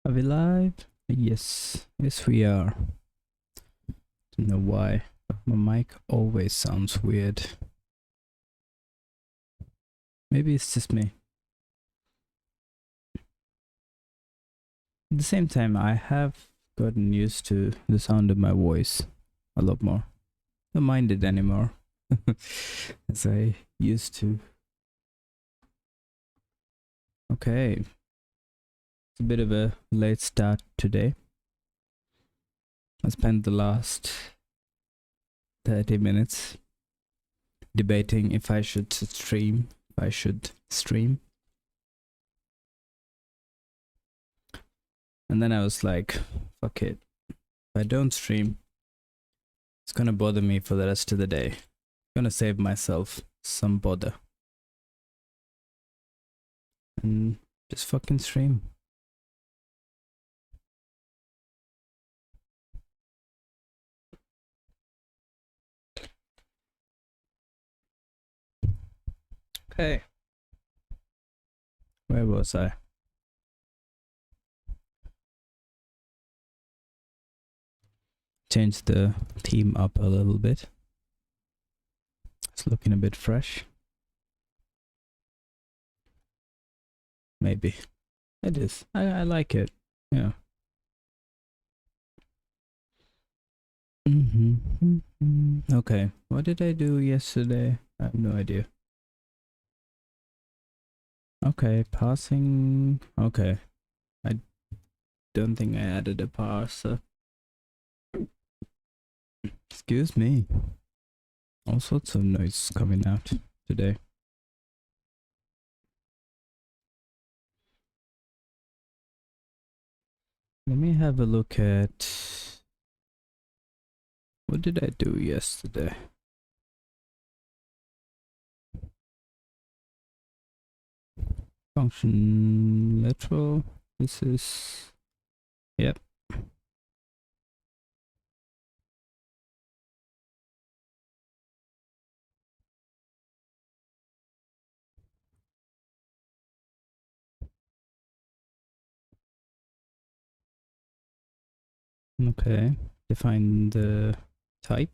Are we live? Yes, we are. Don't know why, but my mic always sounds weird. Maybe it's just me. At the same time, I have gotten used to the sound of my voice a lot more. Don't mind it anymore as I used to. Okay, it's a bit of a late start today. I spent the last 30 minutes debating if I should stream. And then I was like, fuck it. If I don't stream, it's gonna bother me for the rest of the day. I'm gonna save myself some bother. And just fucking stream. Okay. Where was I? Change the theme up a little bit. It's looking a bit fresh. Maybe. It is. I like it. Yeah. Okay. What did I do yesterday? I have no idea. Okay, parsing. Okay. I don't think I added a parser. Excuse me. All sorts of noise coming out today. Let me have a look at... What did I do yesterday? Function literal. This is... Yep. Okay. Define the type.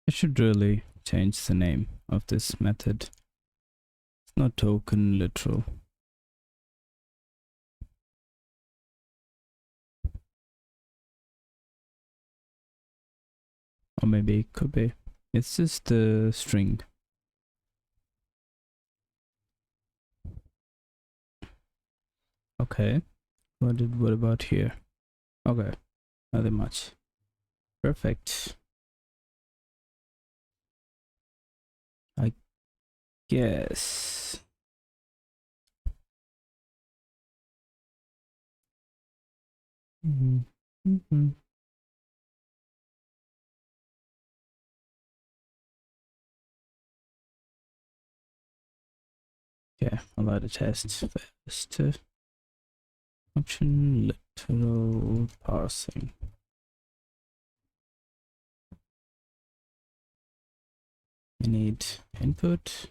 I should really change the name of this method. It's not token literal. Or maybe it could be. It's just a string. Okay. What about here? Okay. Nothing much. Perfect. I guess. Yeah, I'll add a test first. Function literal parsing. We need input.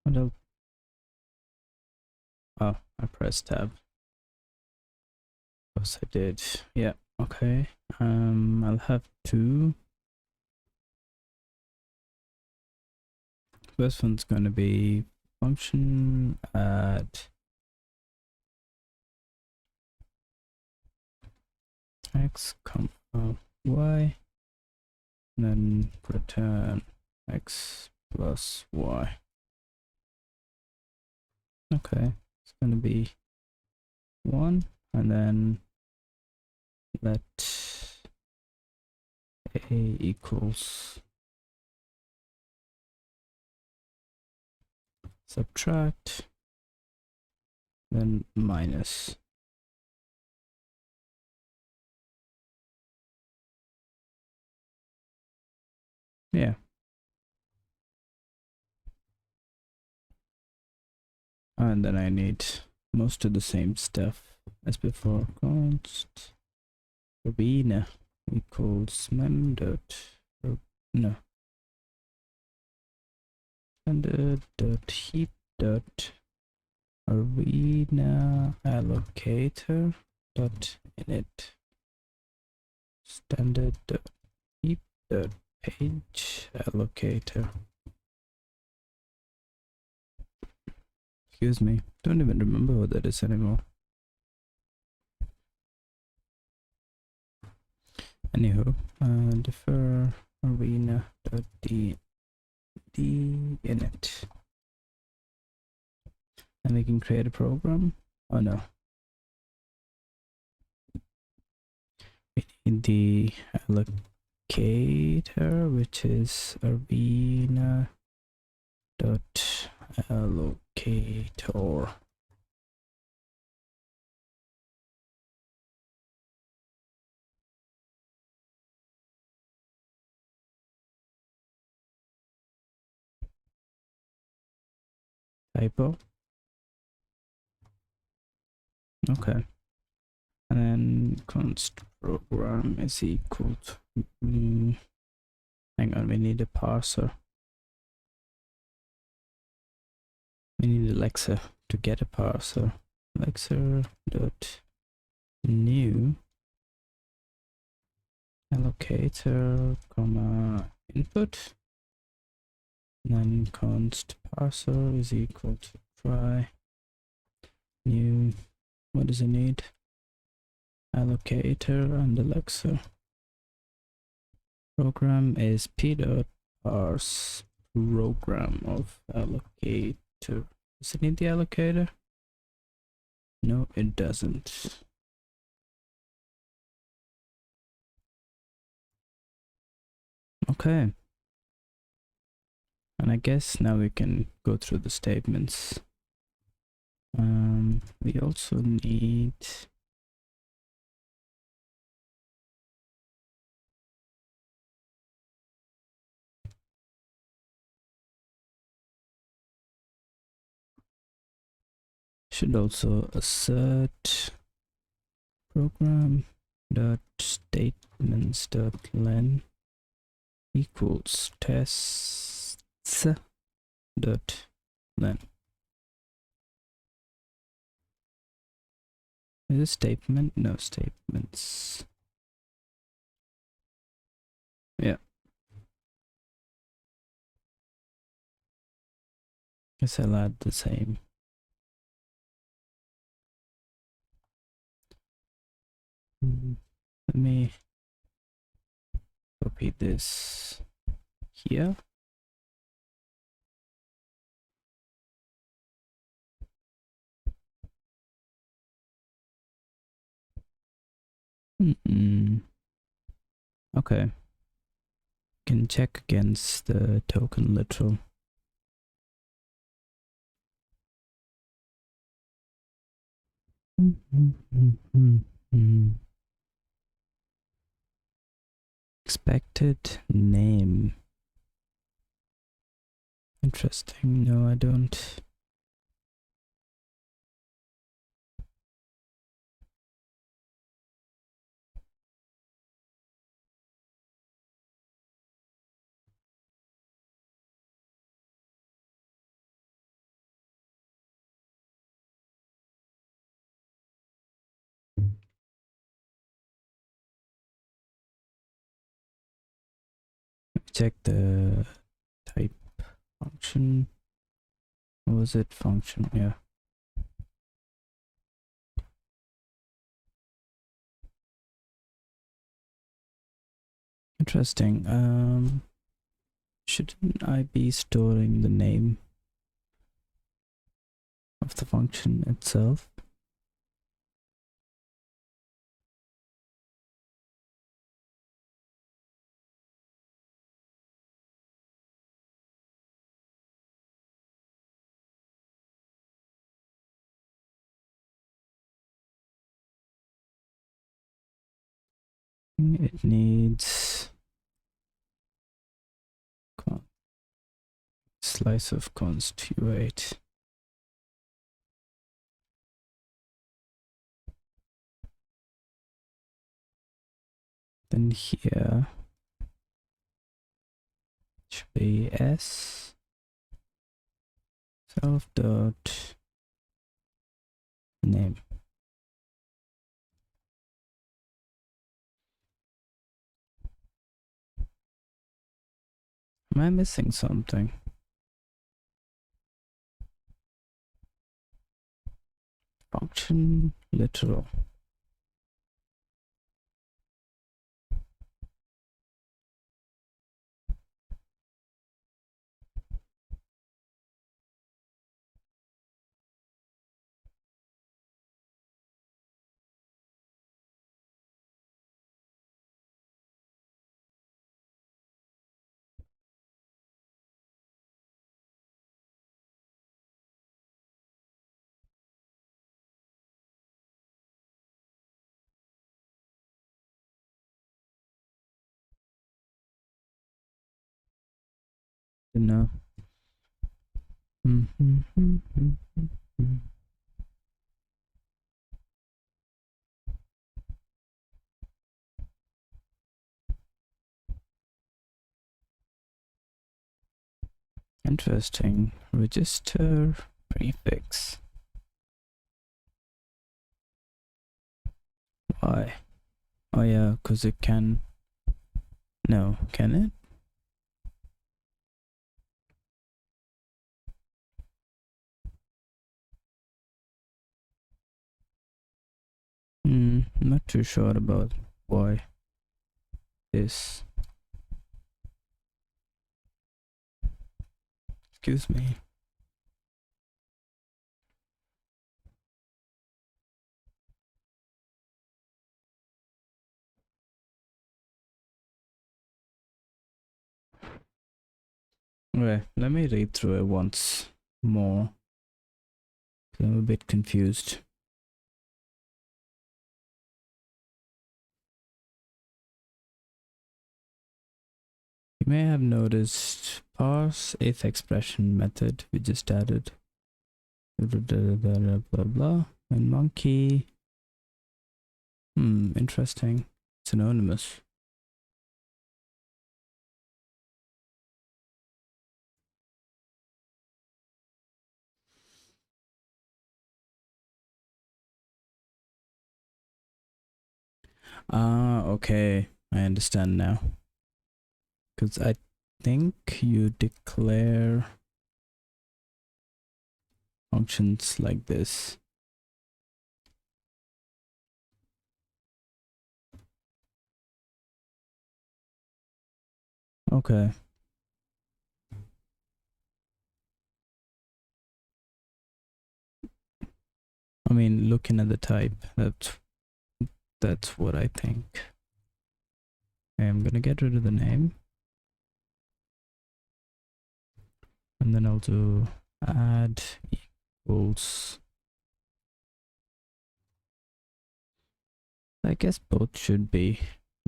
What? Oh, I pressed tab. Of course I did. Yeah, okay. I'll have two. First one's gonna be function add x, y, and then return x plus y. Okay, it's gonna be 1, and then let a equals subtract, then minus. Yeah. And then I need most of the same stuff as before. Const arena equals mem dot no standard dot heap dot arena allocator dot init standard dot heap dot page allocator. Excuse me, don't even remember what that is anymore. Anywho, defer arena dot d init, and we can create a program. Oh no, we need the allocator, which is arena dot allocator. Typo. Okay. And then const program is equal to hang on, we need a parser. We need Alexa to get a parser. Alexa dot new allocator comma input, and then const parser is equal to try new, what does it need? Allocator and Alexa. Program is p dot parse program of allocator. Does it need the allocator? No, it doesn't. Okay. And I guess now we can go through the statements. We also need should also assert program dot statements dot len equals tests dot len. Is it statement? No, statements. Yeah. Guess I'll add the same. Let me copy this here. Okay. Can check against the token literal. Expected name. Interesting. No, I don't. Check the type function. What was it? Function, yeah. Interesting. Shouldn't I be storing the name of the function itself? It needs slice of constituate. Then here should be s self dot name. Am I missing something? Function literal. No. Interesting. Register prefix. Why? Oh yeah, because it can. No, can it? Not too sure about why this. Excuse me. Okay, let me read through it once more. I'm a bit confused. You may have noticed parse if expression method we just added. Blah blah blah. And monkey. Interesting. It's anonymous. Ah, okay. I understand now. Because I think you declare functions like this. Okay. I mean, looking at the type, that's what I think. Okay, I'm gonna get rid of the name. And then I'll do add equals. I guess both should be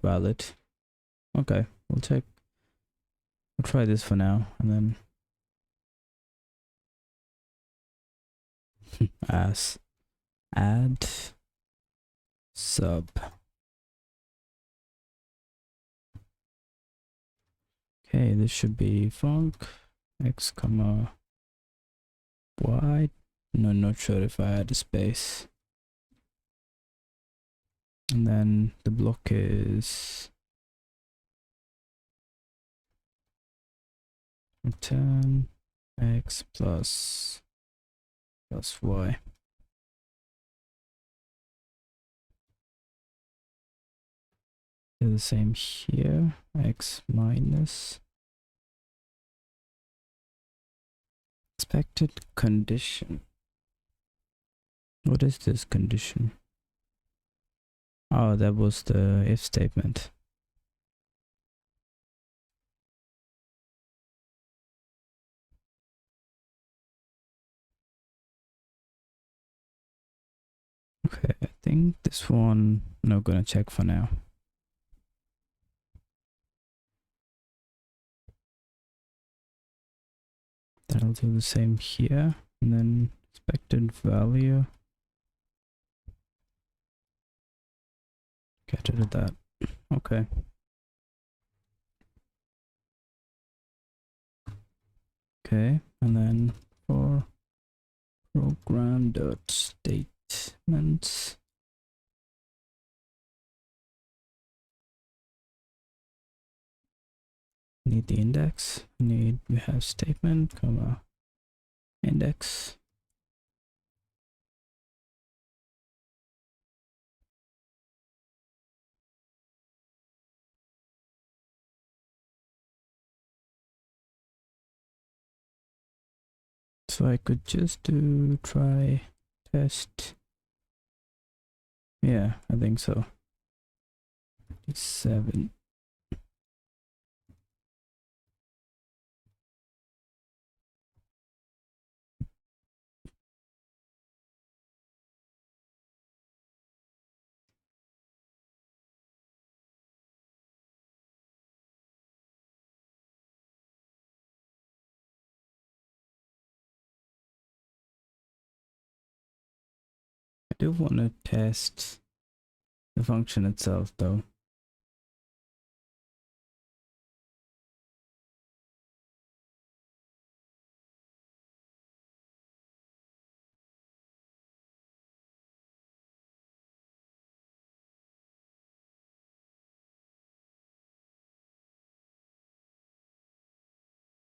valid. Okay, we'll try this for now, and then as add sub. Okay, this should be func x comma y. No, not sure if I add a space. And then the block is return x plus y. Do the same here, x minus expected condition. What is this condition? Oh, that was the if statement. Okay, I think this one I'm not gonna check for now. Then I'll do the same here, and then expected value. Get rid of that. Okay. Okay, and then for program.statements, need the index. We have statement, comma, index. So I could just do try test. Yeah, I think so. 7. I do want to test the function itself though.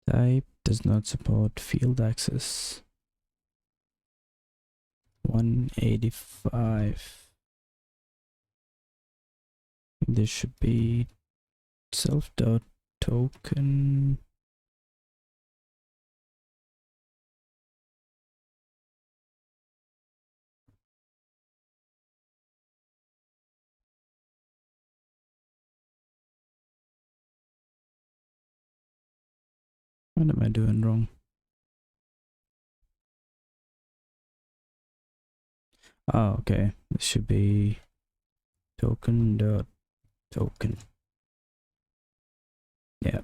Type does not support field access. 185. This should be self.token. What am I doing wrong? Oh, okay. This should be token.token. Yeah,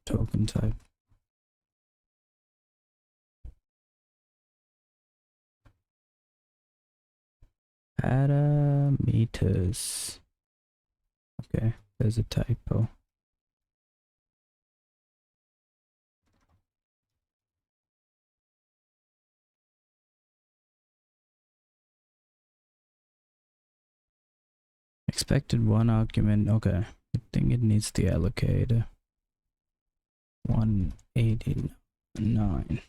token type. Parameters. Okay, there's a typo. Expected 1 argument. Okay, I think it needs the allocator. 189.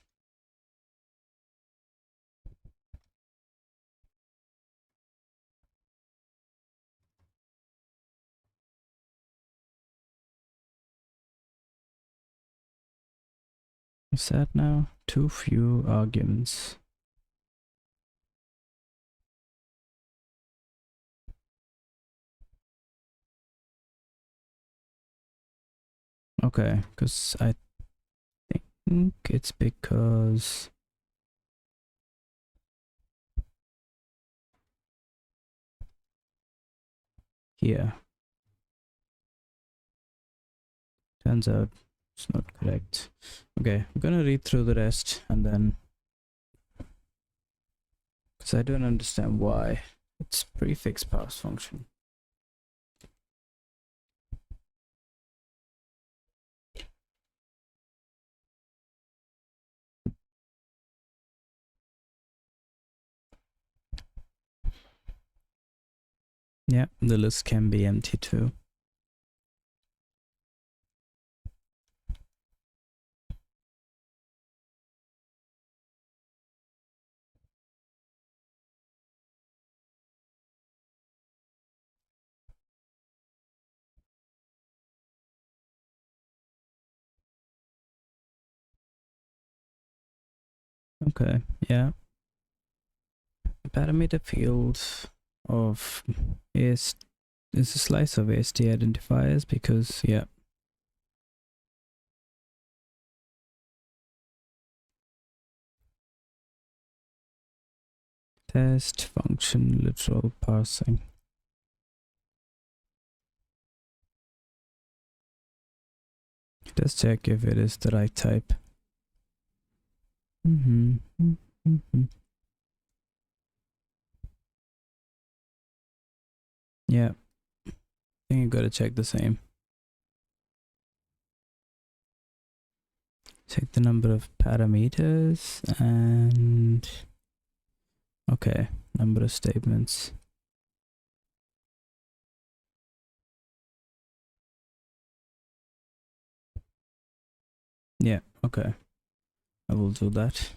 What's that now? Too few arguments. Okay, because I think it's because here. Turns out it's not correct. Okay, I'm gonna read through the rest and then, because I don't understand why it's prefix parse function. Yeah, the list can be empty too. Okay, yeah. Parameter field of is a slice of AST identifiers because, yeah. Test function literal parsing. Let's check if it is the right type. Yeah, I think you gotta check the same. Check the number of parameters and okay, number of statements. Yeah, okay. I will do that.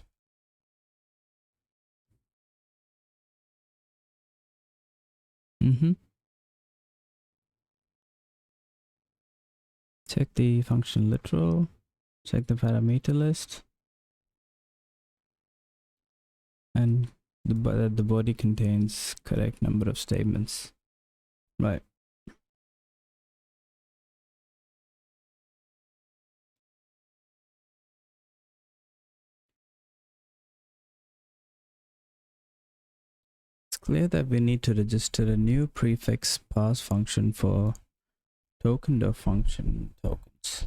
Check the function literal. Check the parameter list. And the body contains correct number of statements. Right. It's clear that we need to register a new prefix parse function for token of function tokens.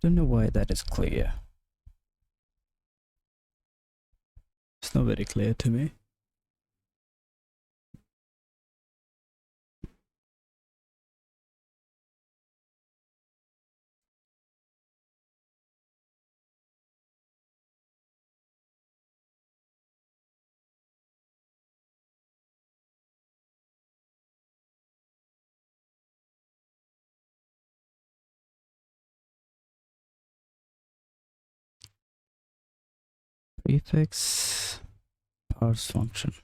Don't know why that is clear. It's not very clear to me. Prefix parse function.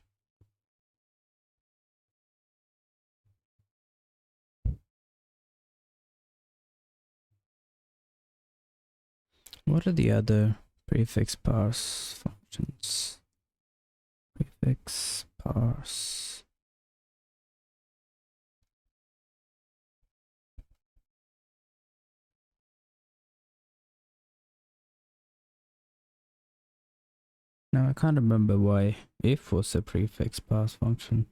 What are the other prefix parse functions? Prefix parse. Now I can't remember why if was a prefix parse function.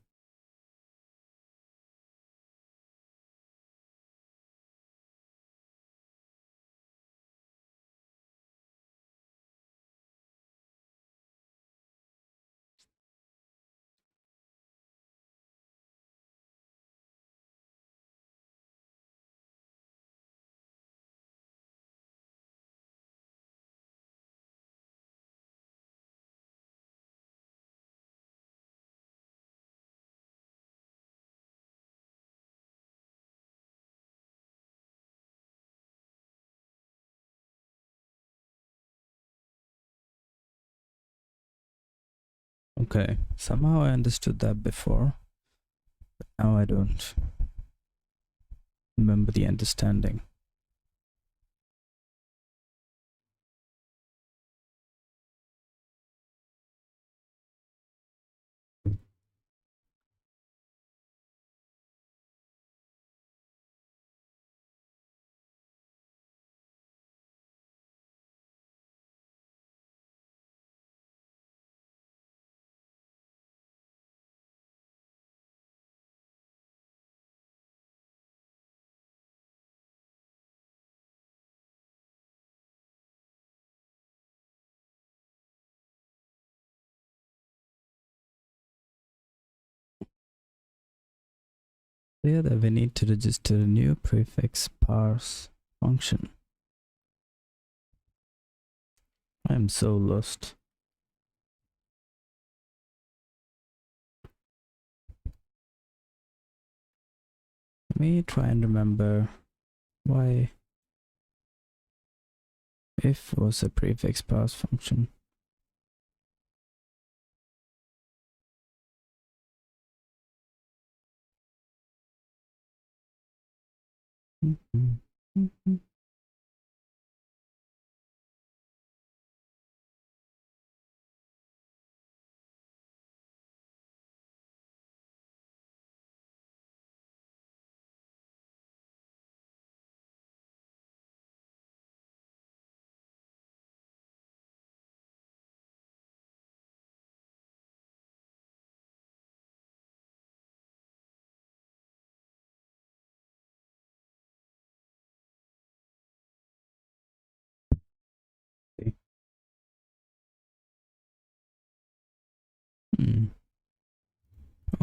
Okay, somehow I understood that before, but now I don't remember the understanding. Clear that we need to register a new prefix parse function. I am so lost. Let me try and remember why if was a prefix parse function.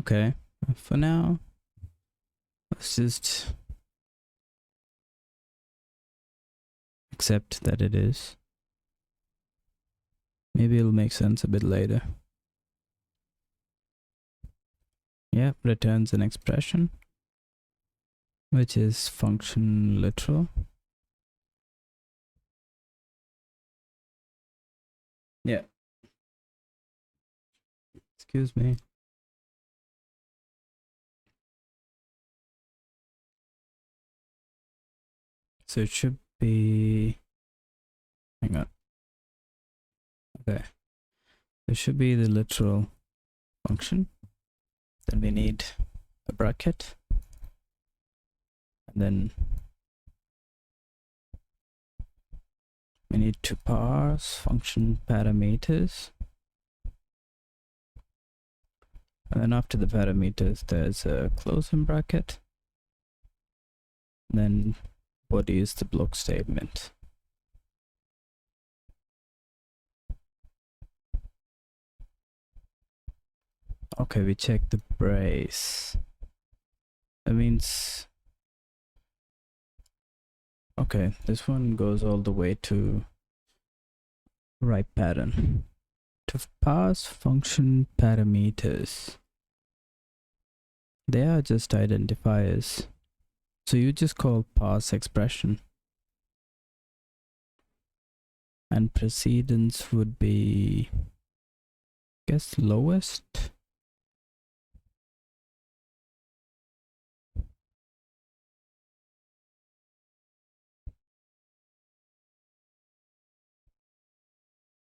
Okay, for now, let's just accept that it is. Maybe it'll make sense a bit later. Yeah, returns an expression, which is function literal. Yeah. Excuse me. So it should be, hang on. Okay. It should be the literal function. Then we need a bracket. And then we need to parse function parameters. And then after the parameters, there's a closing bracket. Then body is the block statement. Okay, we check the brace. That means, okay, this one goes all the way to right pattern. To parse function parameters, they are just identifiers. So you just call parse expression. And precedence would be, I guess, lowest.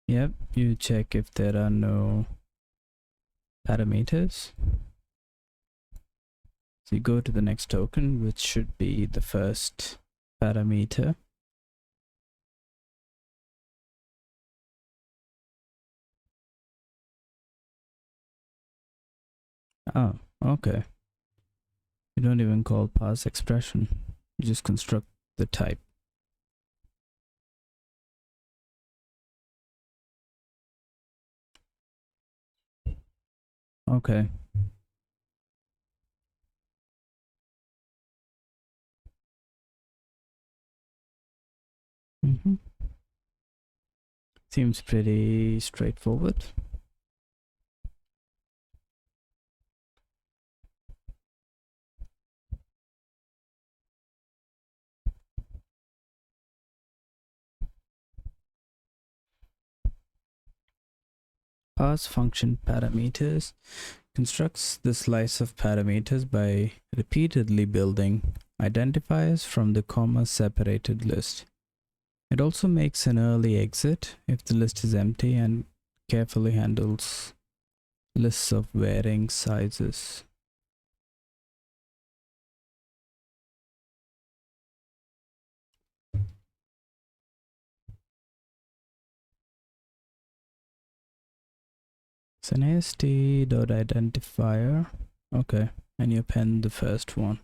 Yep, you check if there are no parameters. So you go to the next token, which should be the first parameter. Oh, okay. You don't even call parse expression. You just construct the type. Okay. Seems pretty straightforward. Parse function parameters constructs the slice of parameters by repeatedly building identifiers from the comma separated list. It also makes an early exit if the list is empty and carefully handles lists of varying sizes. It's an ast.identifier. Okay, and you append the first one.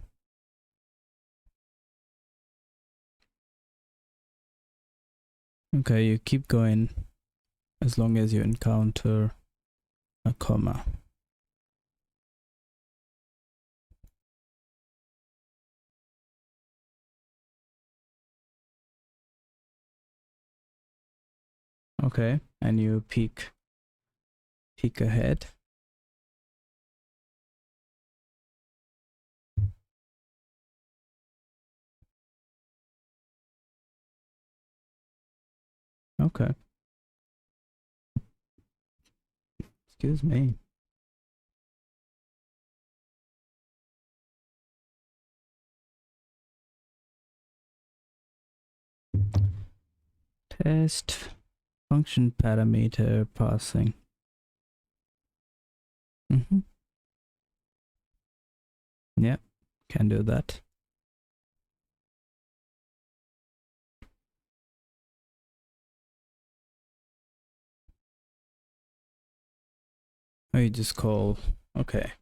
Okay, you keep going as long as you encounter a comma. Okay, and you peek ahead. Okay. Excuse me. Test function parameter parsing. Yeah, can do that. Or you just call, okay.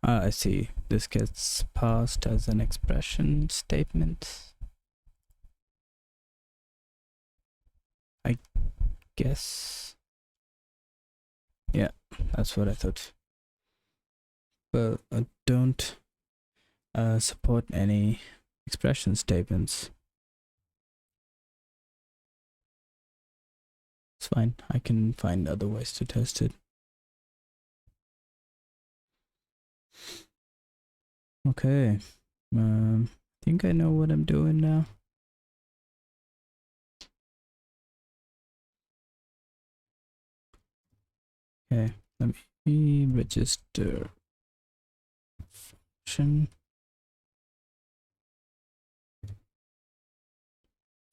I see. This gets passed as an expression statement. guess. Yeah, that's what I thought. But I don't support any expression statements. It's fine. I can find other ways to test it. Okay. I think I know what I'm doing now. Okay, let me register function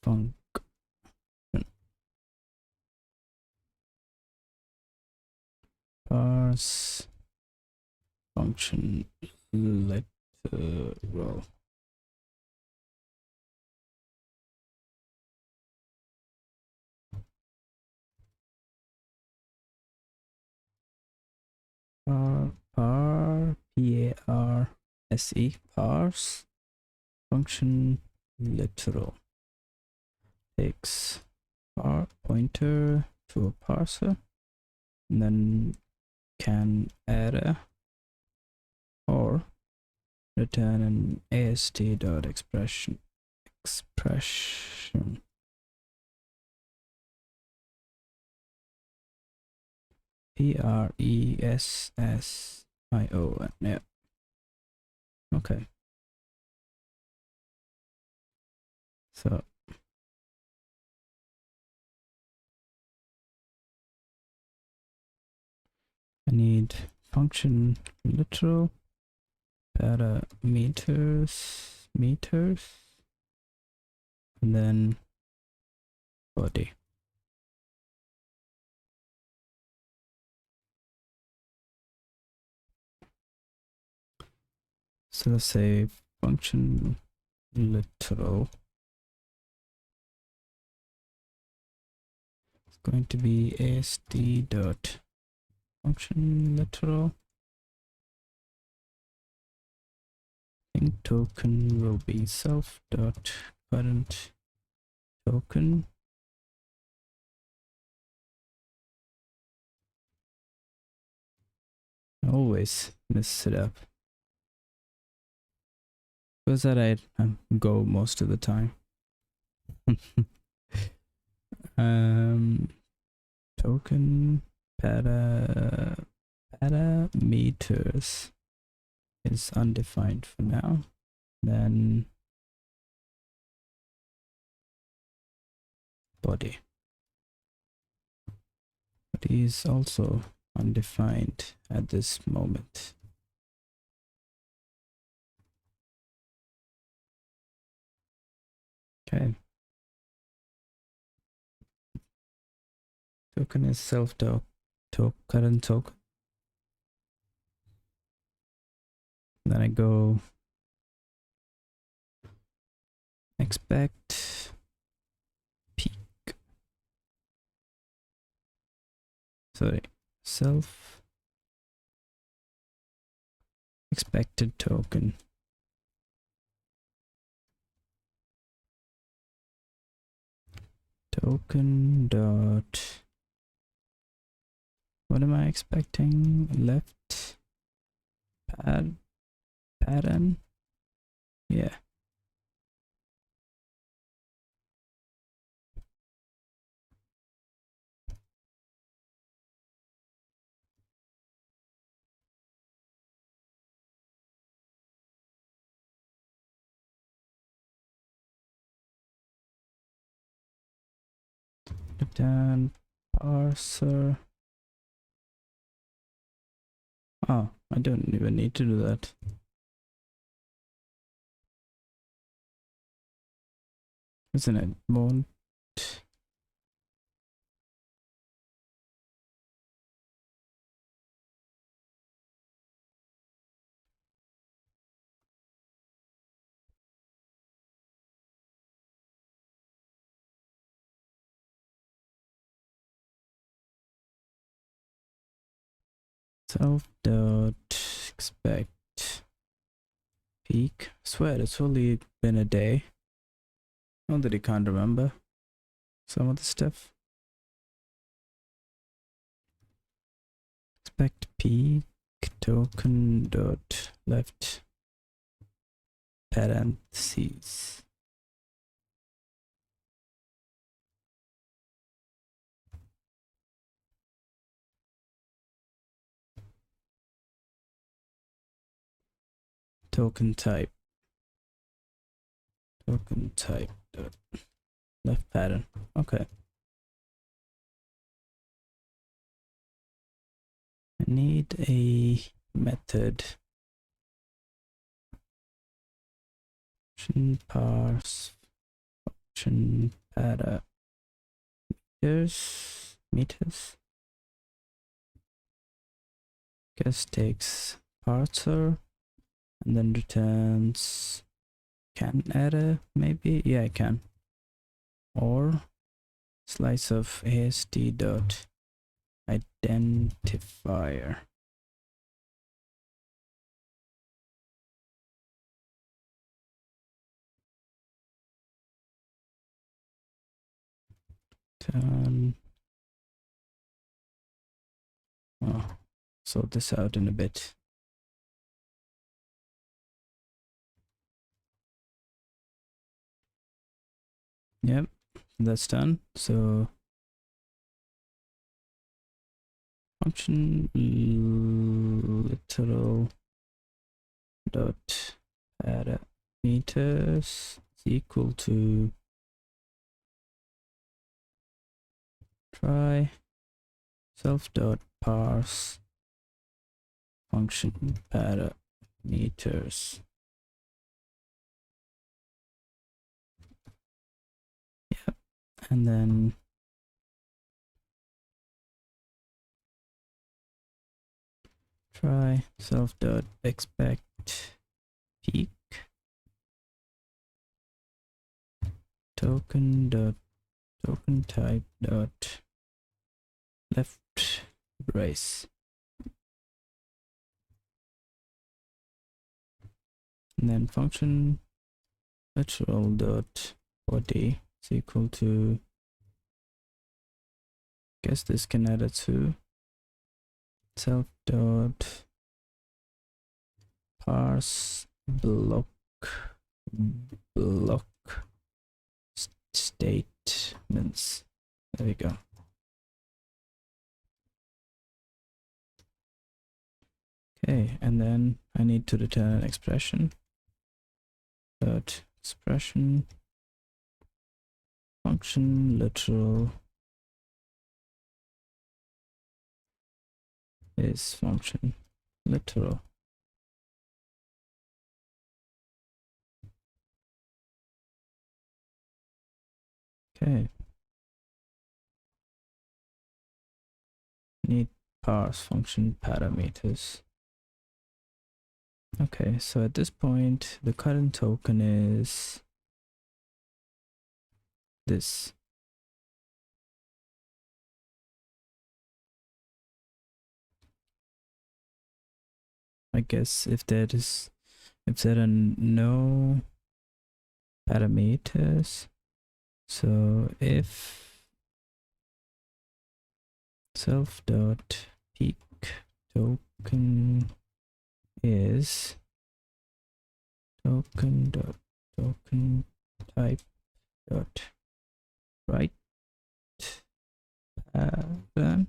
func parse function literal. P-A-R-S-E, parse function literal. Takes pointer to a parser, and then can error or return an ast.expression PRESSION. Yeah. Okay. So I need function literal parameters meters and then body. So let's say function literal is going to be ast dot function literal. I think token will be self dot current token. I always mess it up. Because that I go most of the time. Token parameters is undefined for now. Then body is also undefined at this moment. Okay. Token is self current token. Then I go expect peak. Sorry, self expected token. Token dot, what am I expecting? Left pattern. Yeah. Return parser. Oh, I don't even need to do that. Isn't it? Won't. Self dot expect peak. Swear it's only been a day. Not that you can't remember some of the stuff. expect peak token dot left parentheses. Token type dot left pattern. Okay. I need a method. Function parse function meters. Guess takes parser and then returns can error maybe. Yeah, I can. Or slice of AST dot identifier. Oh, sort this out in a bit. Yep, that's done. So function literal dot parameters is equal to try self dot parse function parameters. Yep, and then try self dot expect peak token type dot left brace, and then function literal dot body is equal to, guess this can add it to self dot parse block statements. There we go. Okay, and then I need to return an expression. Dot expression function literal is function literal. Okay. Need parse function parameters. Okay, so at this point, the current token is this. I guess if there are no parameters, so if self dot peak token is token type dot right pattern,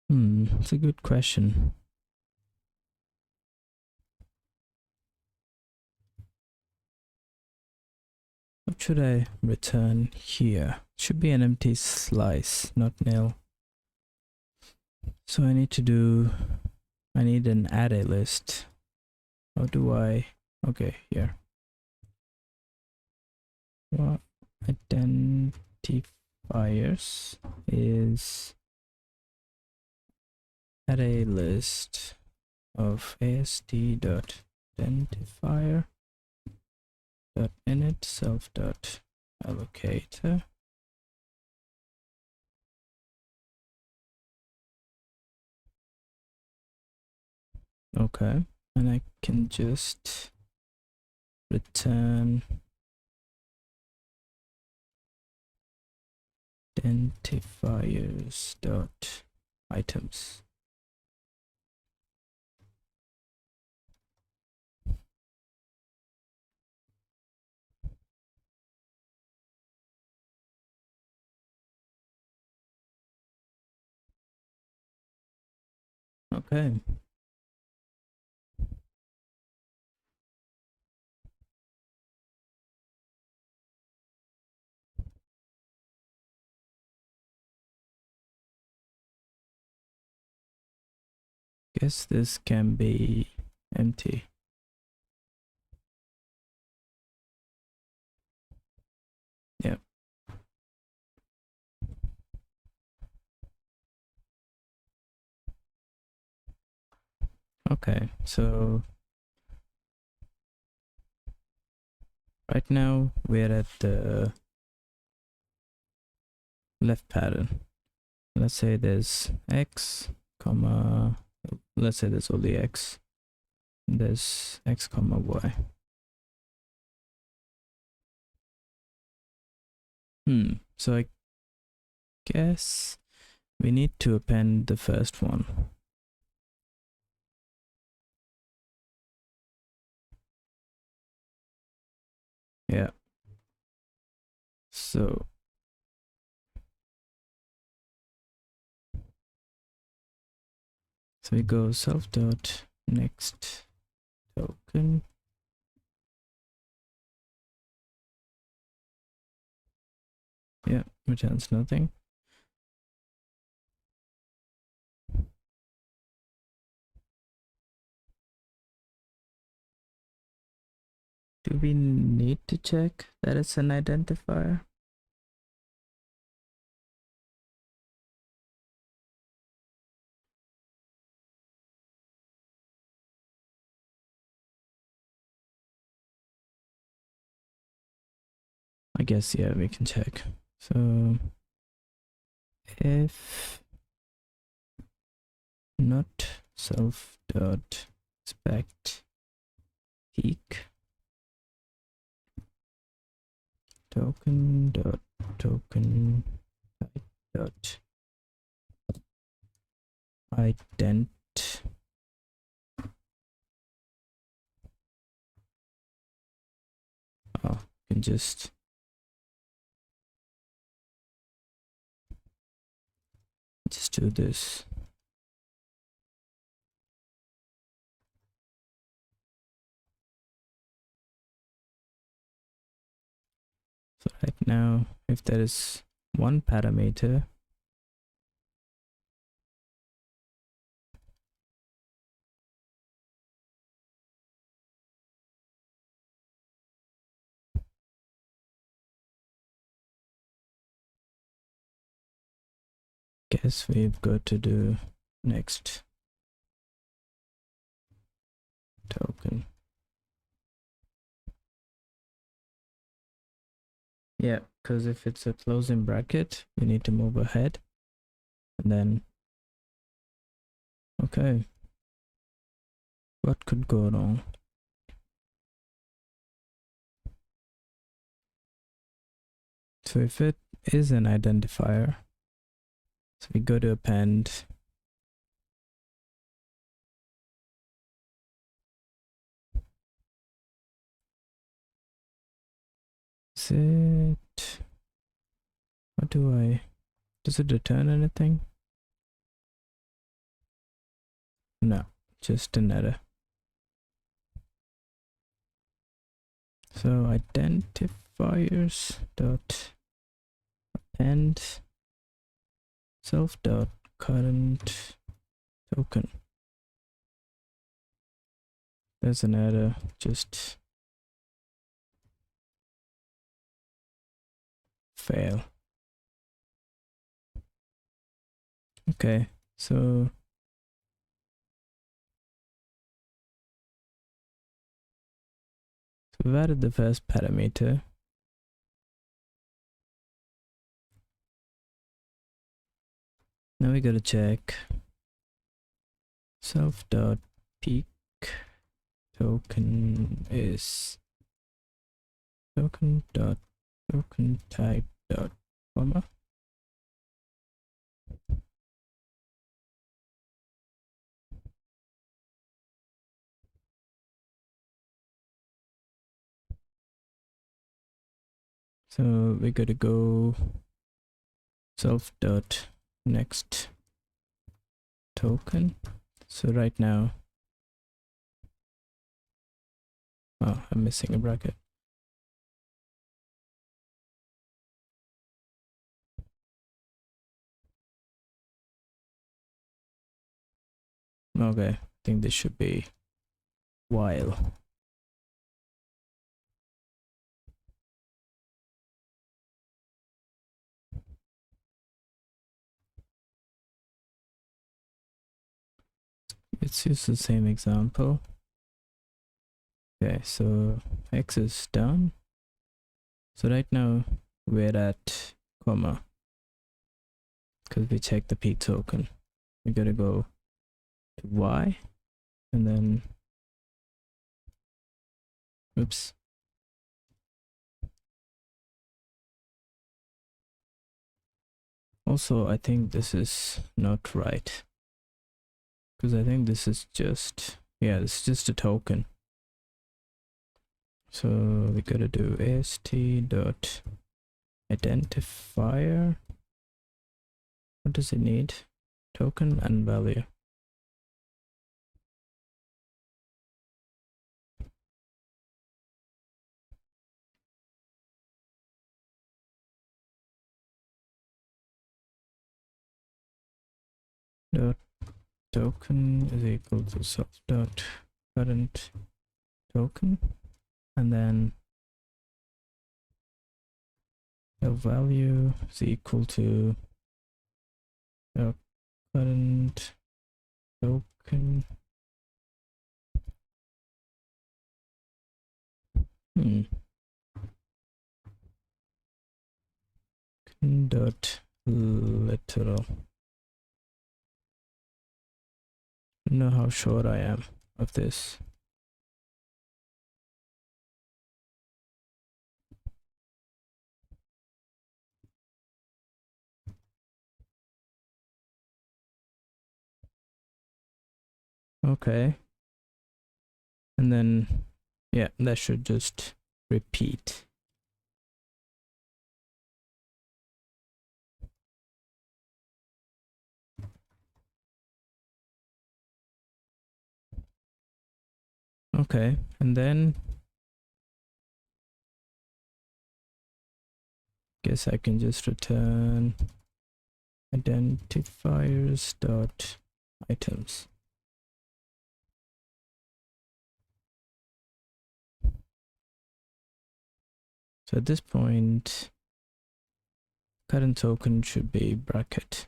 it's a good question. What should I return here? It should be an empty slice, not nil. So I need an array list. How do I, okay, here. What identifier identifiers is array list of ast.identifier .init self.allocator. Okay, and I can just return identifiers dot items. Okay. Guess this can be empty. Yep. Okay, so right now we're at the left pattern. Let's say there's x, comma, let's say there's only x. There's x, comma, y. So I guess we need to append the first one. Yeah. So we go self dot next token. Yeah, returns nothing. Do we need to check that it's an identifier? I guess, yeah, we can check. So if not self dot expect peak token dot token dot ident can just do this. So right now, if there is one parameter, guess we've got to do next token. Yeah, because if it's a closing bracket, we need to move ahead. And then, okay, what could go wrong? So if it is an identifier, so we go to append. Is it, what do I, does it return anything? No, just an error. So identifiers dot append self dot current token. There's an error, just fail. Okay, so we've added the first parameter. Now we gotta check self dot peak token is token dot token type dot comma. So we gotta go self dot next token. So right now, oh, I'm missing a bracket. Okay, I think this should be while. Let's use the same example. Okay, so X is done. So right now we're at comma because we checked the peak token. We gotta go to Y and then, oops. Also, I think this is not right because I think this is just, yeah, this is just a token. So we gotta do ast dot identifier. What does it need? Token and value. Dot token is equal to self dot current token, and then the value is equal to the current token. Dot literal. I don't know how sure I am of this. Okay. And then, yeah, that should just repeat. Okay, and then guess I can just return identifiers dot items. So at this point, current token should be bracket.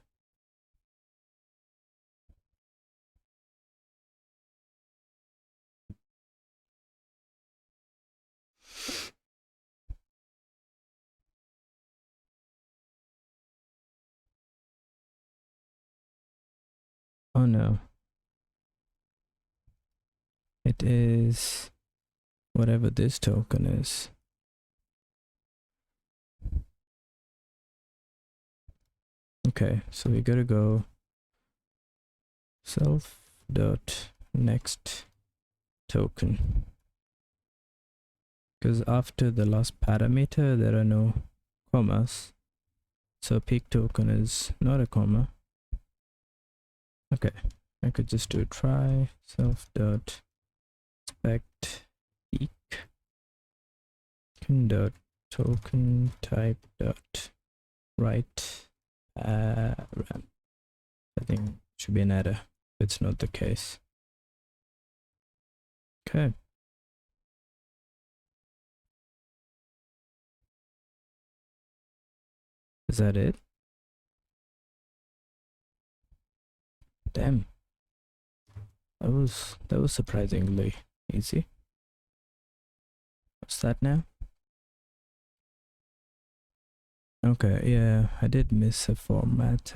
Oh no. It is whatever this token is. Okay, so we gotta go self dot next token, because after the last parameter there are no commas, so peak token is not a comma. Okay, I could just do try self dot expect peak dot token type dot write ram. I think it should be an error. It's not the case. Okay. Is that it? Damn. That was surprisingly easy. What's that now? Okay, yeah, I did miss a format.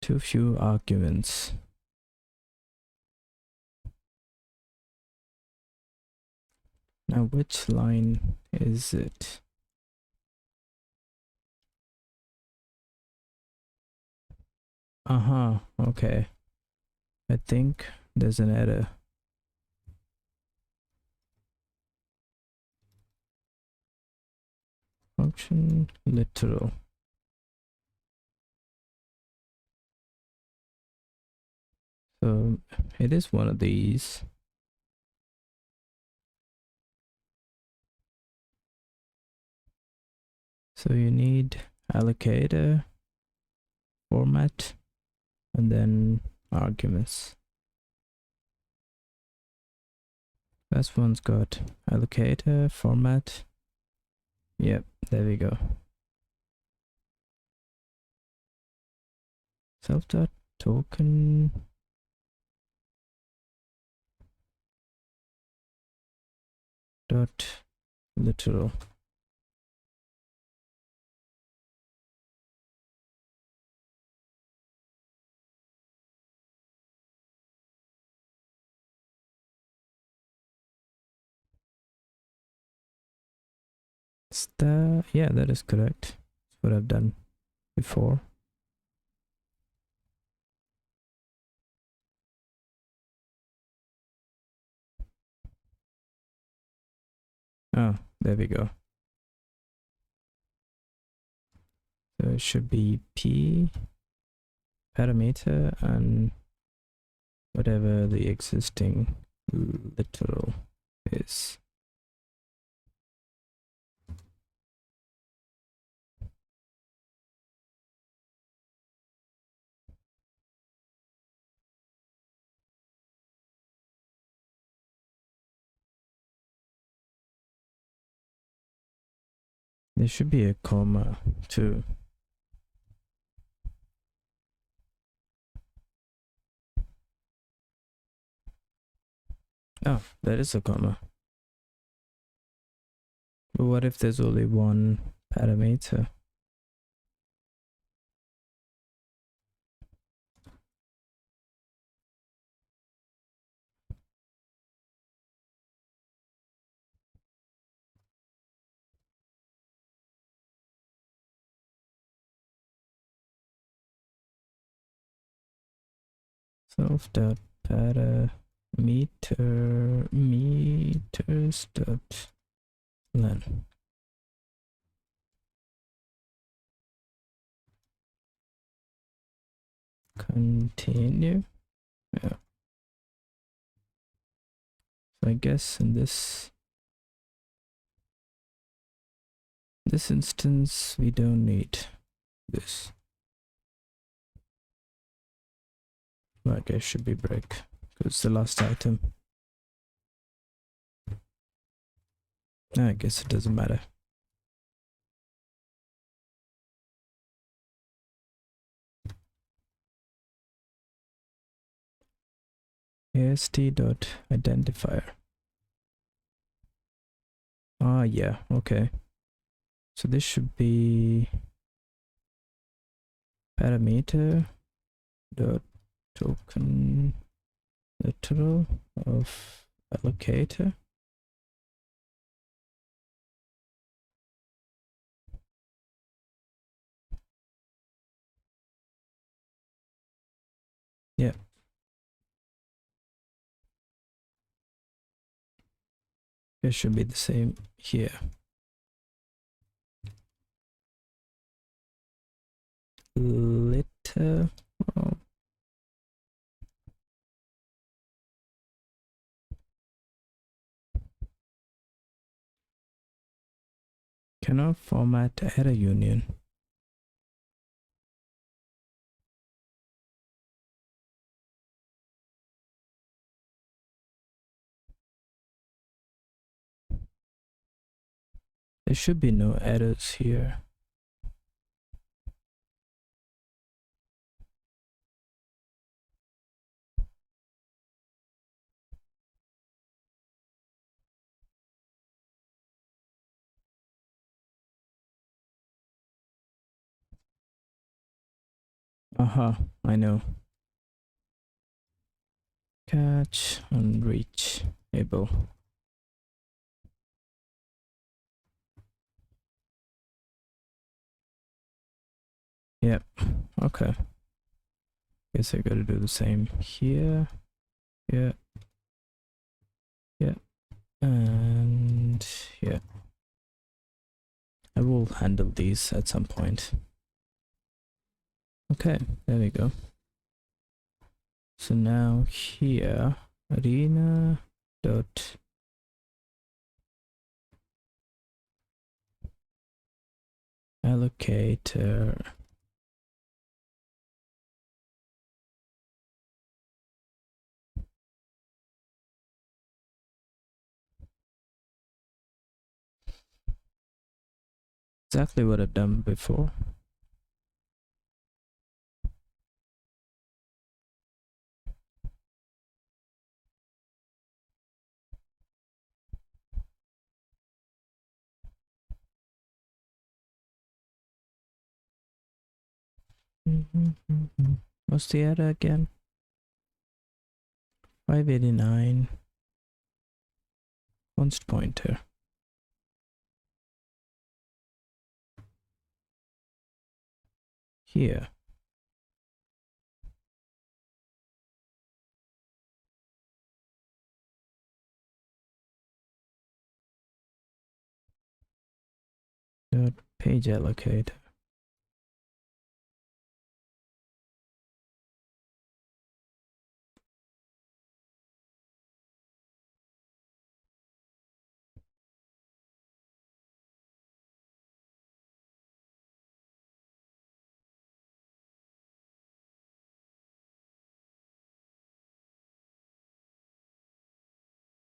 Too few arguments. Now, which line is it? Okay. I think there's an error. Function literal. So it is one of these. So you need allocator, format, and then arguments. Last one's got allocator, format. Yep, there we go. Self.token. Dot literal. Is that, yeah, that is correct. That's what I've done before. Oh, there we go. So it should be p parameter and whatever the existing literal is. There should be a comma too. Oh, there is a comma. But what if there's only one parameter? Self.parameter meters dot len. Continue. Yeah. So I guess in this instance we don't need this. I guess should be break because it's the last item. I guess it doesn't matter. AST.identifier. Ah, yeah, okay. So this should be parameter dot token literal of allocator. Yeah. It should be the same here. Literal. Cannot format error union. There should be no errors here. I know. Catch and reach able. Yep. Okay. Guess I gotta do the same here. Yeah. Yeah. And yeah. I will handle these at some point. Okay, there we go. So now here, arena dot allocator. Exactly what I've done before. What's the error again? 589. Const pointer. Here. Dot page allocator.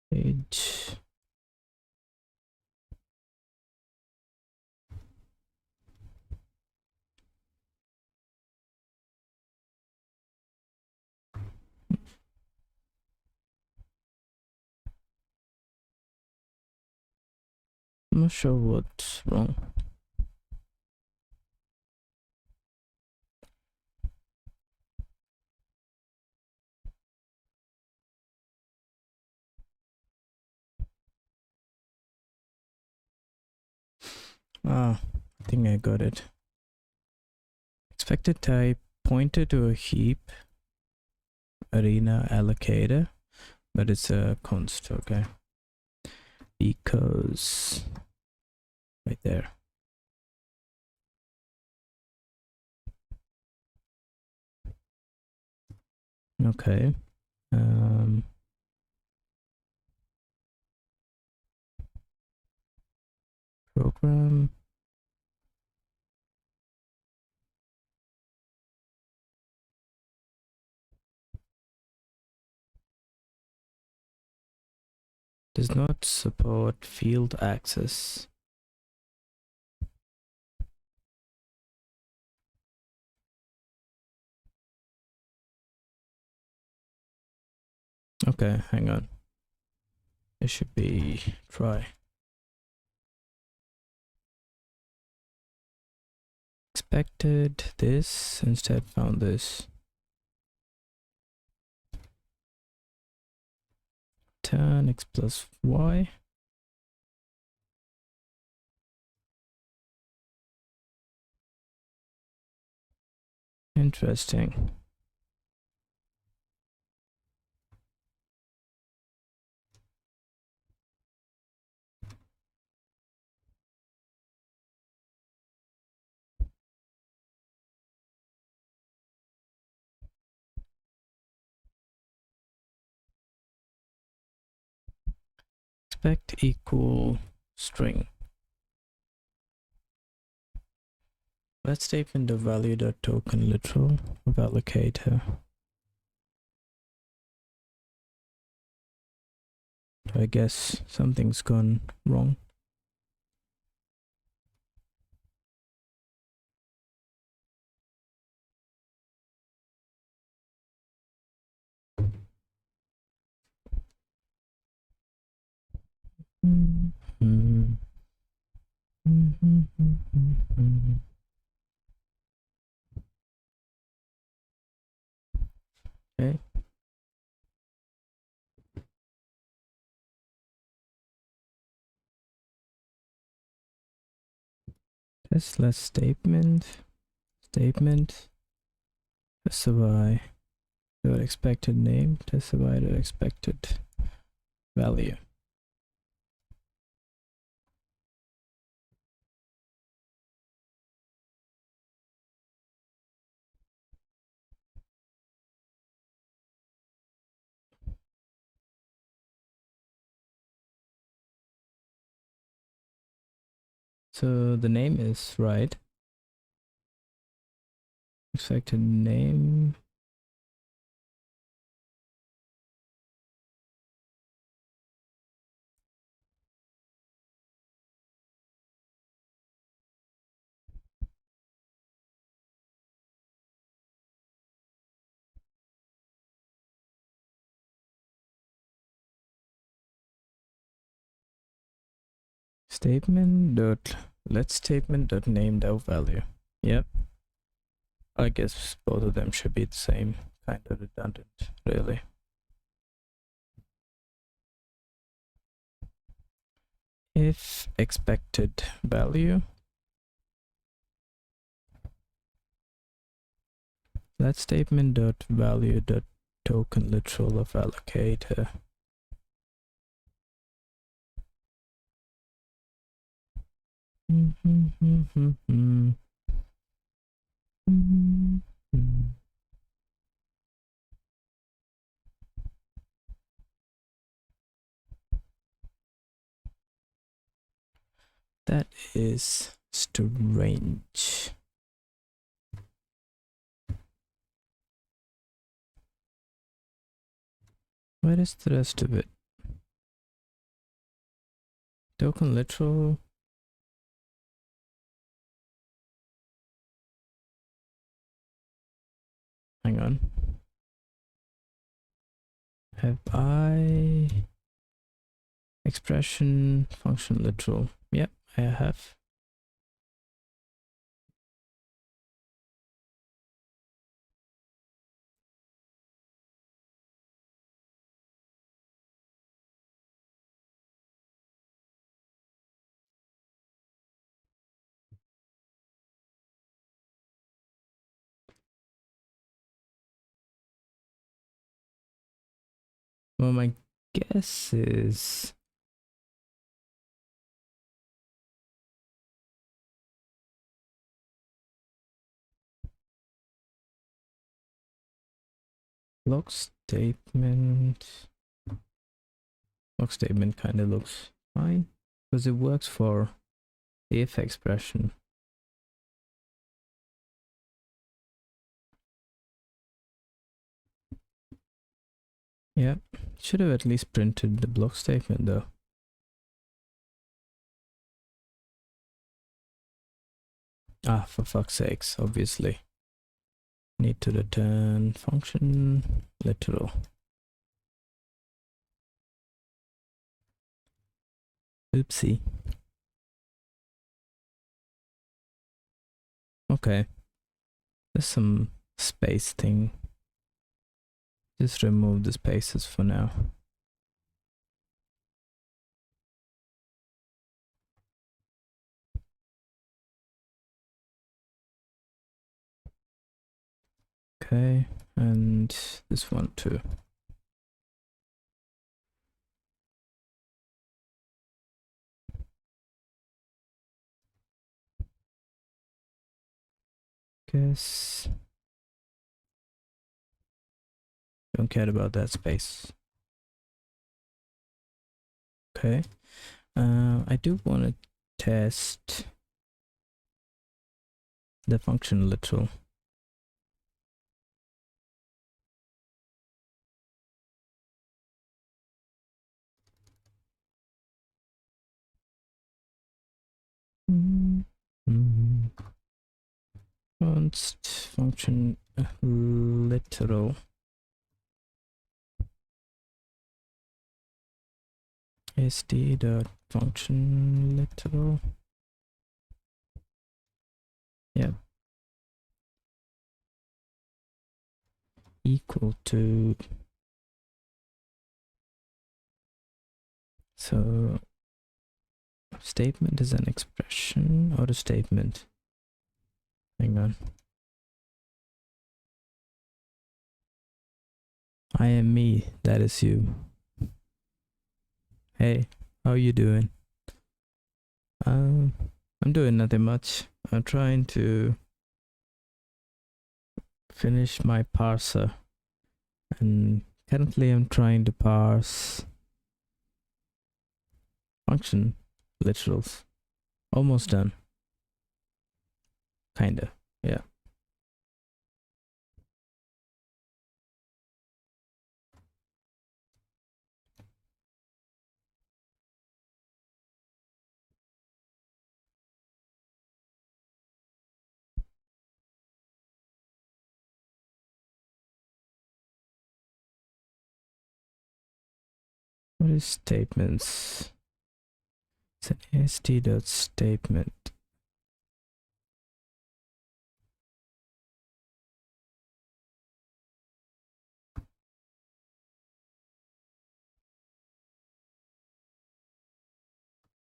Page. I'm not sure what's wrong. Ah, I think I got it. Expected type pointer to a heap, arena allocator, but it's a const, okay? Because right there. Okay. Program. Does not support field access. Okay, hang on. It should be try. Expected this, instead found this. Turn x plus y. Interesting. Expect equal string. Let's type in the value.token literal of allocator. I guess something's gone wrong. Okay. Tesla statement specify your expected name, specify the expected value. So the name is right. Expected name. Statement dot let statement dot name dot value. Yep. I guess both of them should be the same. Kind of redundant, really. If expected value, let statement dot value dot token literal of allocator. That is strange. Where is the rest of it? Token literal. Hang on. Have I expression function literal? Yep, I have. Well, my guess is log statement. Log statement kind of looks fine because it works for the if expression. Yep, should have at least printed the block statement though. Ah, for fuck's sakes, obviously. Need to return function literal. Oopsie. Okay. There's some space thing. Just remove the spaces for now. Okay, and this one too. Guess don't care about that space. Okay, I do want to test the function literal. Const function literal. st dot function literal. Yep. Equal to, so statement is an expression or a statement. Hang on. I am me, that is you. Hey, how you doing? I'm doing nothing much. I'm trying to finish my parser, and currently I'm trying to parse function literals. Almost done. Kinda, yeah. What is statements? It's an st dot statement.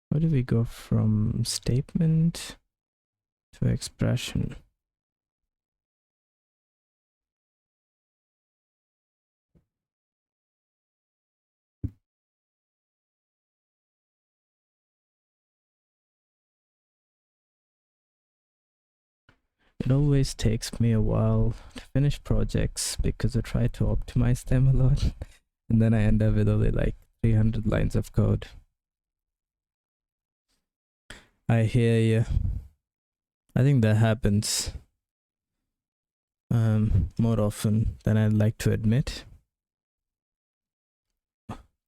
Where do we go from statement to expression? It always takes me a while to finish projects because I try to optimize them a lot, and then I end up with only like 300 lines of code. I hear you. I think that happens more often than I'd like to admit.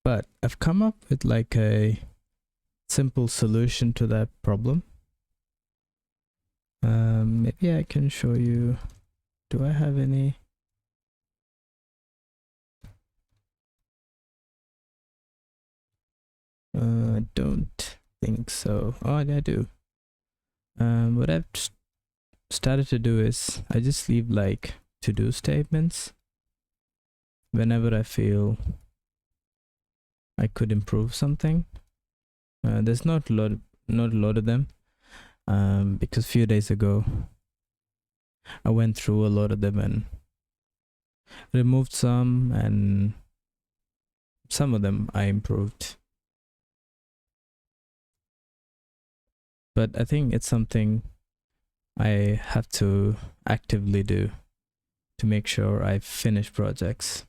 But I've come up with like a simple solution to that problem. Maybe I can show you. Do I have any? I don't think so. Oh, I do. What I've started to do is I just leave like to-do statements whenever I feel I could improve something. There's not a lot of them, because a few days ago I went through a lot of them and removed some, and some of them I improved. But I think it's something I have to actively do to make sure I finish projects.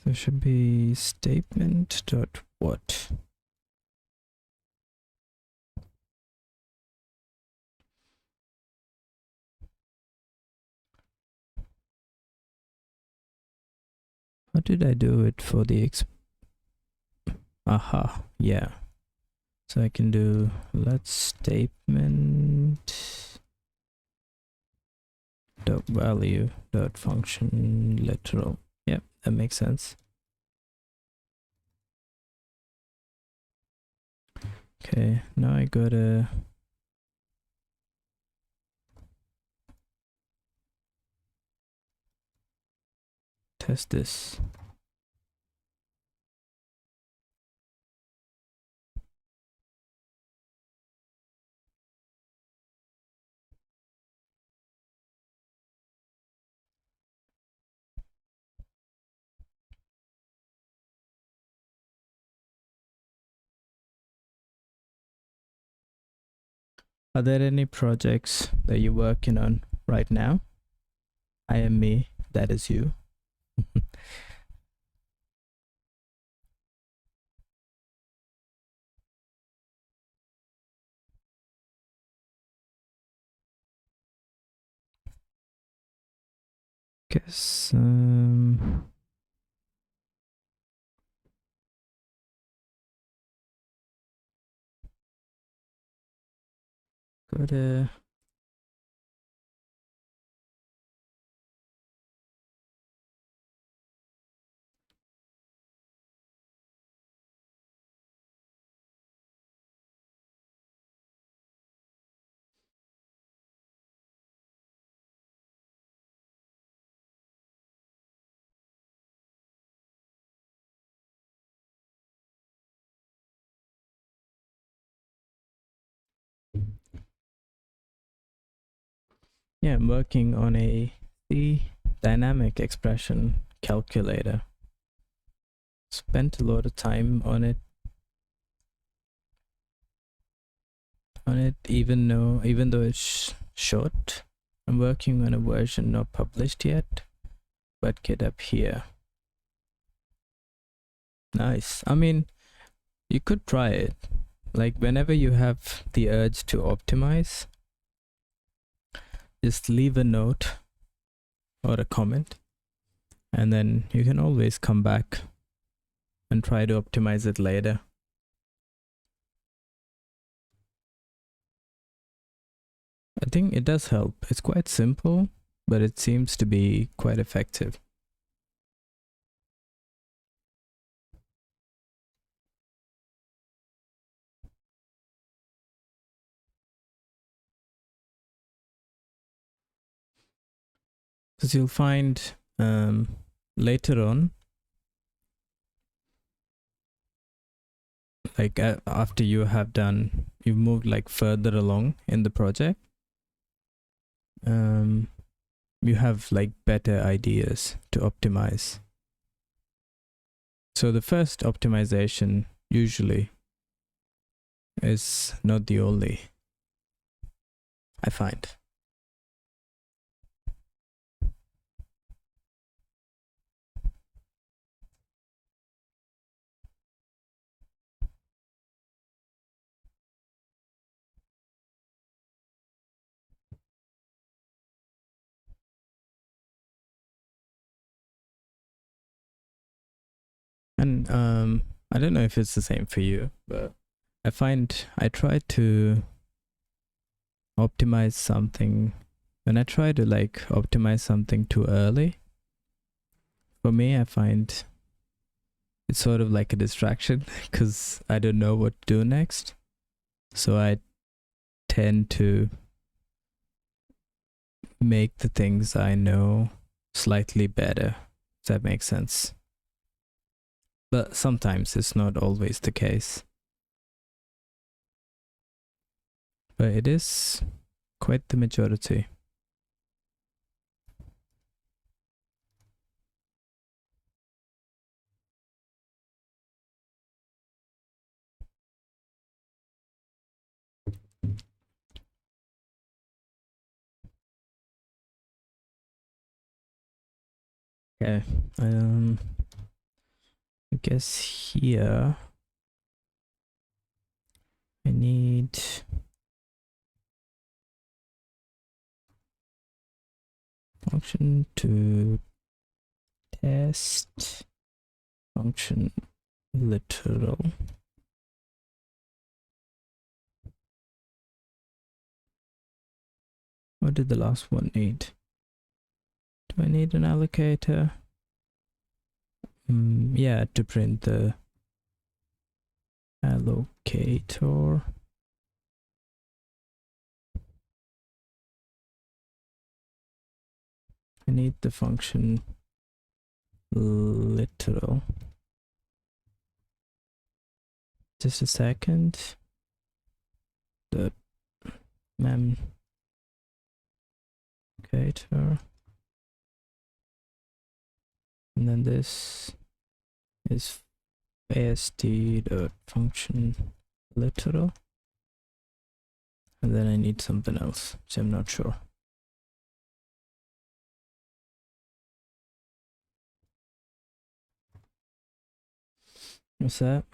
So it should be statement dot what? How did I do it for the aha, yeah. So I can do let statement dot value dot function literal. Yep, that makes sense. Okay, now I gotta test this. Are there any projects that you're working on right now? I am me, that is you. Guess gotta yeah, I'm working on a dynamic expression calculator. Spent a lot of time on it even though it's short. I'm working on a version not published yet, but get up here. Nice. I mean, you could try it. Like whenever you have the urge to optimize, just leave a note or a comment, and then you can always come back and try to optimize it later. I think it does help. It's quite simple, but it seems to be quite effective. Because you'll find later on, like after you've moved like further along in the project, you have like better ideas to optimize. So the first optimization usually is not the only, I find. And I don't know if it's the same for you, but I find I try to optimize something. When I try to like optimize something too early, for me, I find it's sort of like a distraction because I don't know what to do next. So I tend to make the things I know slightly better. Does that make sense? But sometimes it's not always the case. But it is quite the majority. Okay, I guess here I need function to test function literal. What did the last one need? Do I need an allocator? Yeah, to print the allocator. I need the function literal. Just a second. The mem allocator. And then this is ast.function literal. And then I need something else, so I'm not sure. What's that?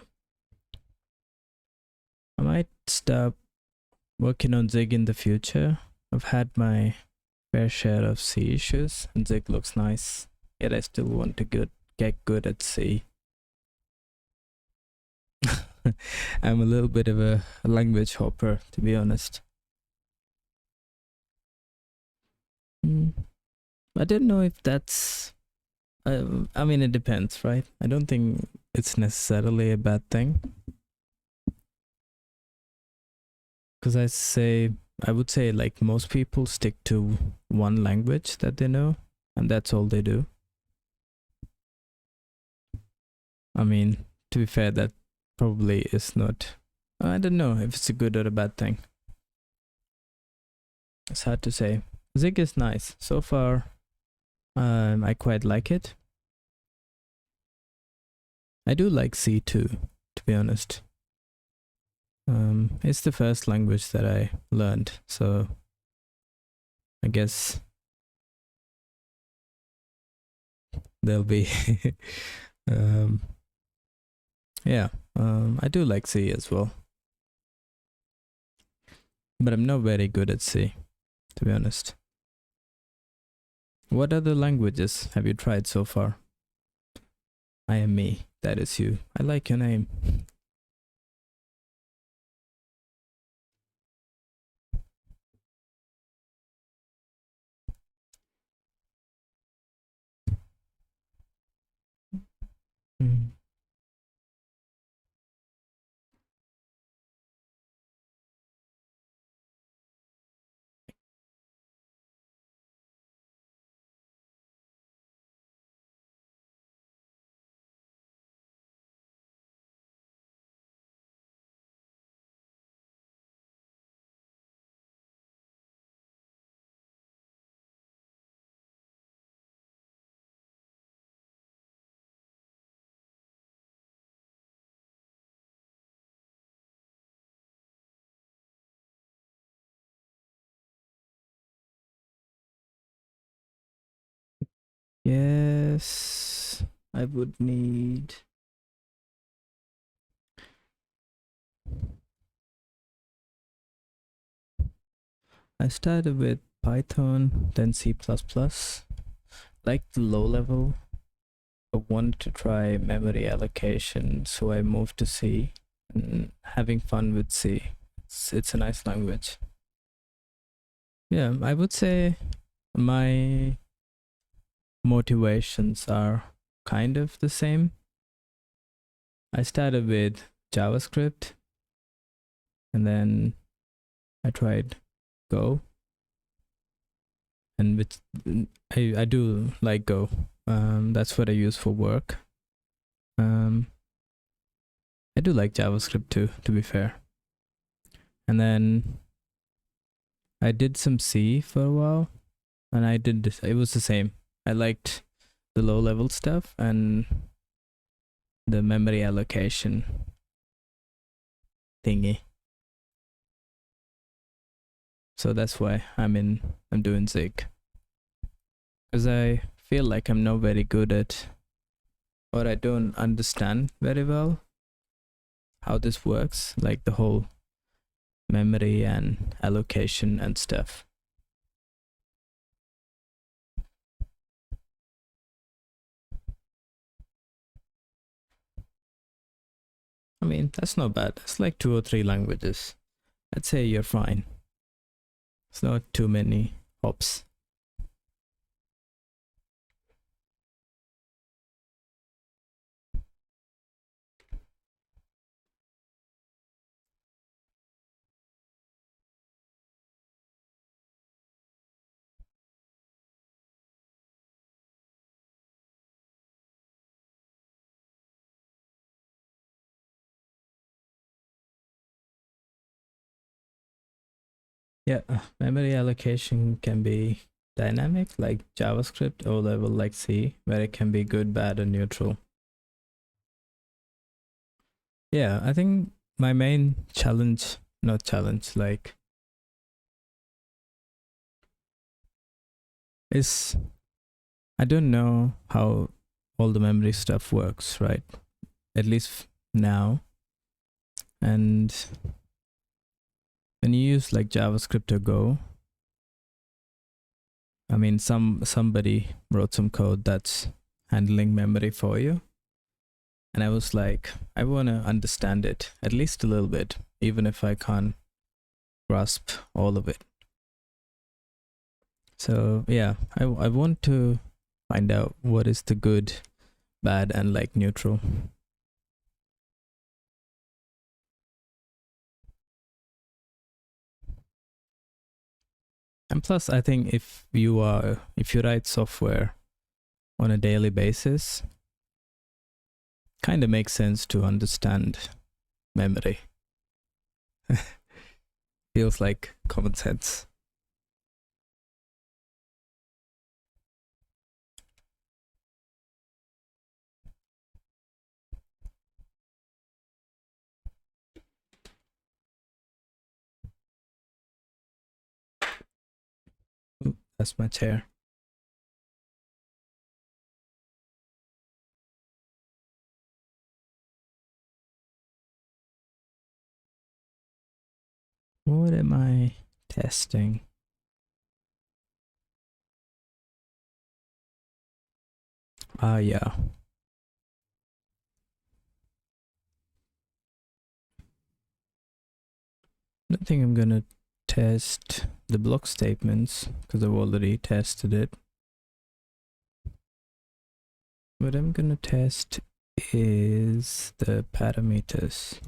I might stop working on Zig in the future. I've had my fair share of C issues, and Zig looks nice. Yet I still want to get good at C. I'm a little bit of a language hopper, to be honest. I don't know if that's. I mean, it depends, right? I don't think it's necessarily a bad thing. Because I would say, like, most people stick to one language that they know, and that's all they do. I mean, to be fair, that probably is not. I don't know if it's a good or a bad thing. It's hard to say. Zig is nice so far. I quite like it. I do like C too, to be honest. It's the first language that I learned, so I guess there'll be yeah, I do like C as well, but I'm not very good at C, to be honest. What other languages have you tried so far? I am me, that is you. I like your name. Mm. Yes, I would need. I started with Python, then C++. Like the low level, I wanted to try memory allocation, so I moved to C. And having fun with C. It's a nice language. Yeah, I would say my motivations are kind of the same. I started with JavaScript, and then I tried Go, and with I do like Go. That's what I use for work. I do like JavaScript too, to be fair. And then I did some C for a while, and I did this. It was the same. I liked the low level stuff and the memory allocation thingy. So that's why I'm doing Zig. Because I feel like I'm not very good at, or I don't understand very well how this works, like the whole memory and allocation and stuff. I mean, that's not bad. It's like 2 or 3 languages. I'd say you're fine. It's not too many hops. Yeah, memory allocation can be dynamic like JavaScript, or level like C, where it can be good, bad, or neutral. Yeah, I think my main challenge, not challenge, like, is I don't know how all the memory stuff works, right? At least now. And when you use like JavaScript or Go, I mean, somebody wrote some code that's handling memory for you. And I was like, I want to understand it at least a little bit, even if I can't grasp all of it. So yeah, I want to find out what is the good, bad, and like neutral. And plus, I think if you write software on a daily basis, kind of makes sense to understand memory. Feels like common sense. Ooh, that's my chair. What am I testing? Yeah. I don't think I'm gonna test the block statements because I've already tested it. What I'm gonna test is the parameters.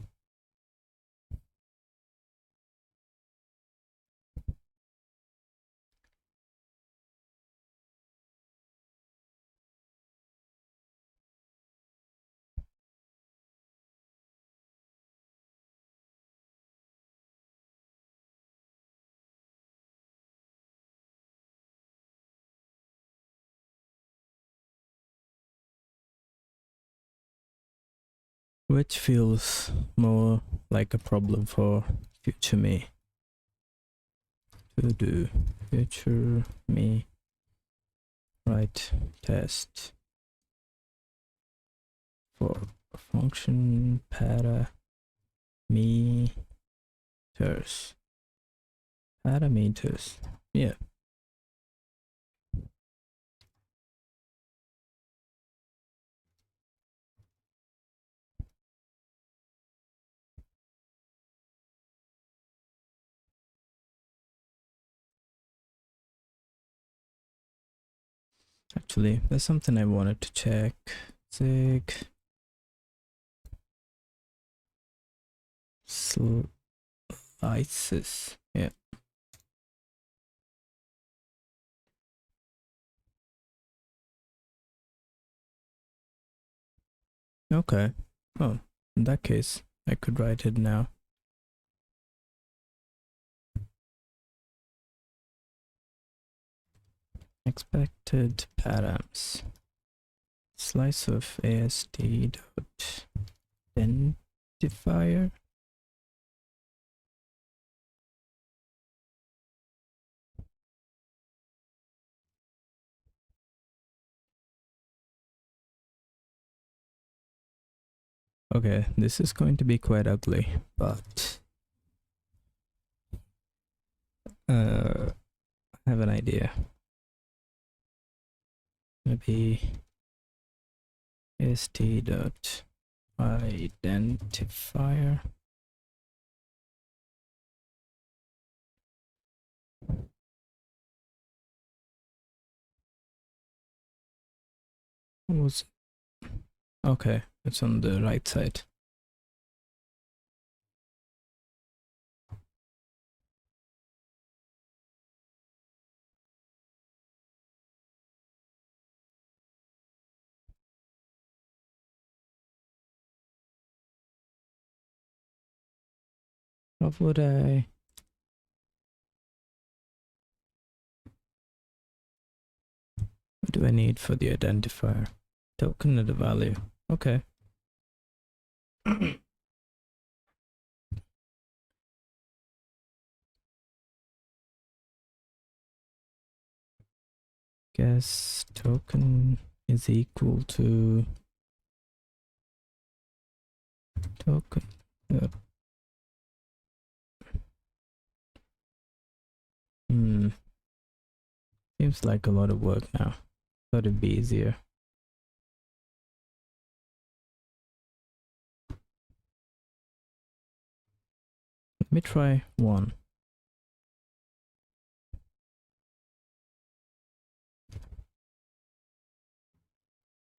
Which feels more like a problem for future me to do. Future me write test for function parameters. Parameters. Yeah. Actually, there's something I wanted to check. Zig slices. Yeah. Okay. Oh, in that case, I could write it now. Expected params. Slice of ASD dot identifier. Okay, this is going to be quite ugly, but I have an idea. Maybe ASD dot identifier. What was it? Okay, it's on the right side. What would I... What do I need for the identifier? Token of the value. Okay. Guess token is equal to token. Seems like a lot of work now. Thought it'd be easier. Let me try one.